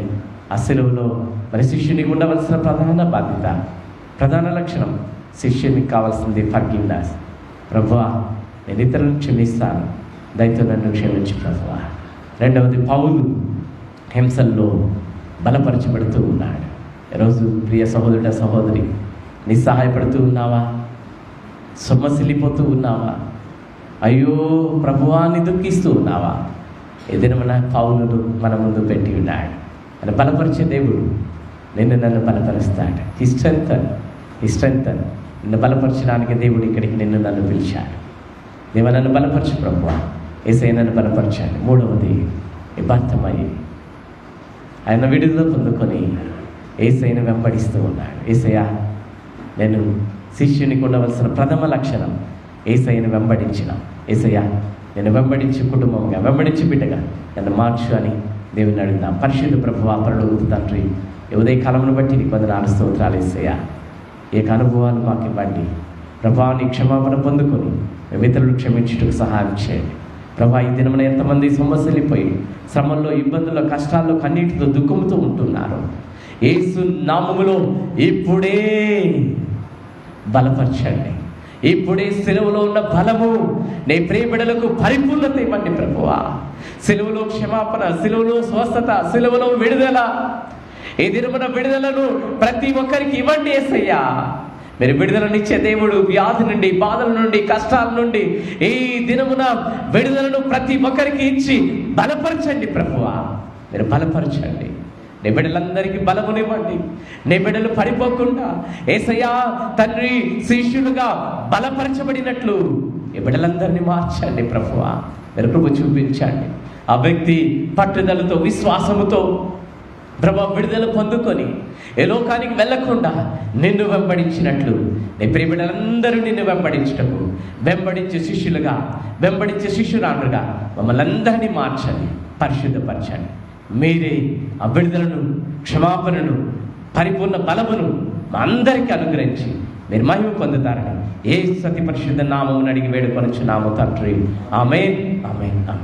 ఆ సిలువలో మరి శిష్యునికి ఉండవలసిన ప్రధాన బాధ్యత, ప్రధాన లక్షణం, శిష్యునికి కావాల్సింది ఫర్గివ్నెస్. ప్రభువా నేను ఇతరులను క్షమిస్తాను, దయతో నన్ను క్షమించు ప్రభువా. రెండవది పౌలు హింసల్లో బలపరచబడుతూ ఉన్నాడు. ఈరోజు ప్రియ సహోదరుడ సహోదరి, నిస్సహాయపడుతూ ఉన్నావా? సొమ్మసిల్లిపోతూ ఉన్నావా? అయ్యో ప్రభువాన్ని దుఃఖిస్తూ ఉన్నావా? ఏదైనా పౌలును మన ముందు పెట్టి ఉన్నాడు. అని బలపరిచే దేవుడు నన్ను బలపరుస్తాడు. ఈ స్ట్రెంగ్త్ నిన్ను బలపరచడానికి దేవుడు ఇక్కడికి నన్ను పిలిచాడు. దేవ నన్ను బలపరచు ప్రభువా, యేసయ్య నన్ను బలపరచాడు. మూడవది యథార్థమయ్యి ఆయన విడుదల పొందుకొని యేసయ్యను వెంబడిస్తూ ఉన్నాడు. యేసయ్య నేను శిష్యునికి ఉండవలసిన ప్రథమ లక్షణం యేసయ్యను వెంబడించిన. యేసయ్య నేను వెంబడించి కుటుంబంగా, వెంబడించి బిడ్డగా నన్ను మార్చు అని దేవుని అడుగుతాం. పరిశుద్ధ ప్రభువా, పరలోకపు తండ్రి, ఈ ఉదయ కాలమును బట్టి నీకు వందనాలు, స్తోత్రాలు యేసయ్య. ఏక అనుభవాలు మాకు ఇవ్వండి ప్రభా. నీ క్షమాపణ పొందుకొని మేము ఇతరులు క్షమించుటకు సహాయం చేయండి ప్రభా. ఈ దినమున ఎంతమంది సమస్యలిపోయి శ్రమల్లో, ఇబ్బందుల్లో, కష్టాల్లో, కన్నీటితో, దుఃఖంతో ఉంటున్నారు. యేసు నామములో ఇప్పుడే బలపరచండి. ఇప్పుడే సెలవులో ఉన్న బలము నీ ప్రియబిడలకు పరిపూర్ణత ఇవ్వండి ప్రభువా. సెలవులో క్షమాపణ, సెలవులో స్వస్థత, సెలవులో విడుదల. ఈ దినమున విడుదలను ప్రతి ఒక్కరికి ఇవ్వండి యేసయ్యా. మీరు విడుదలనిచ్చే దేవుడు. వ్యాధి నుండి, బాధల నుండి, కష్టాల నుండి ఈ దినమున విడుదలను ప్రతి ఒక్కరికి ఇచ్చి బలపరచండి ప్రభువా. మీరు బలపరచండి. నీ బిడ్డలందరికీ బలమునివ్వండి. నీ బిడ్డలు పడిపోకుండా యేసయ్యా తండ్రి శిష్యులుగా బలపరచబడినట్లు ఈ బిడ్డలందరినీ మార్చండి ప్రభువా. మీరు కృప చూపించండి. ఆ వ్యక్తి పట్టుదలతో, విశ్వాసముతో ప్రభా విడుదల పొందుకొని ఏ లోకానికి వెళ్ళకుండా నిన్ను వెంబడించినట్లు నీ ప్రియ బిడ్డలందరూ నిన్ను వెంబడించటకు, వెంబడించే శిష్యులుగా, వెంబడించే శిష్యురాలుగా మమ్మల్ని అందరినీ మార్చండి, పరిశుద్ధపరచండి. మీరే ఆ విడుదలను, క్షమాపణను, పరిపూర్ణ బలమును మా అందరికీ అనుగ్రహించి మీరు మహిమ పొందుతారని యేసు అతి పరిశుద్ధ నామమును అడిగి వేడుకొనుచున్నాము తండ్రి. ఆమేన్, ఆమేన్, ఆమేన్.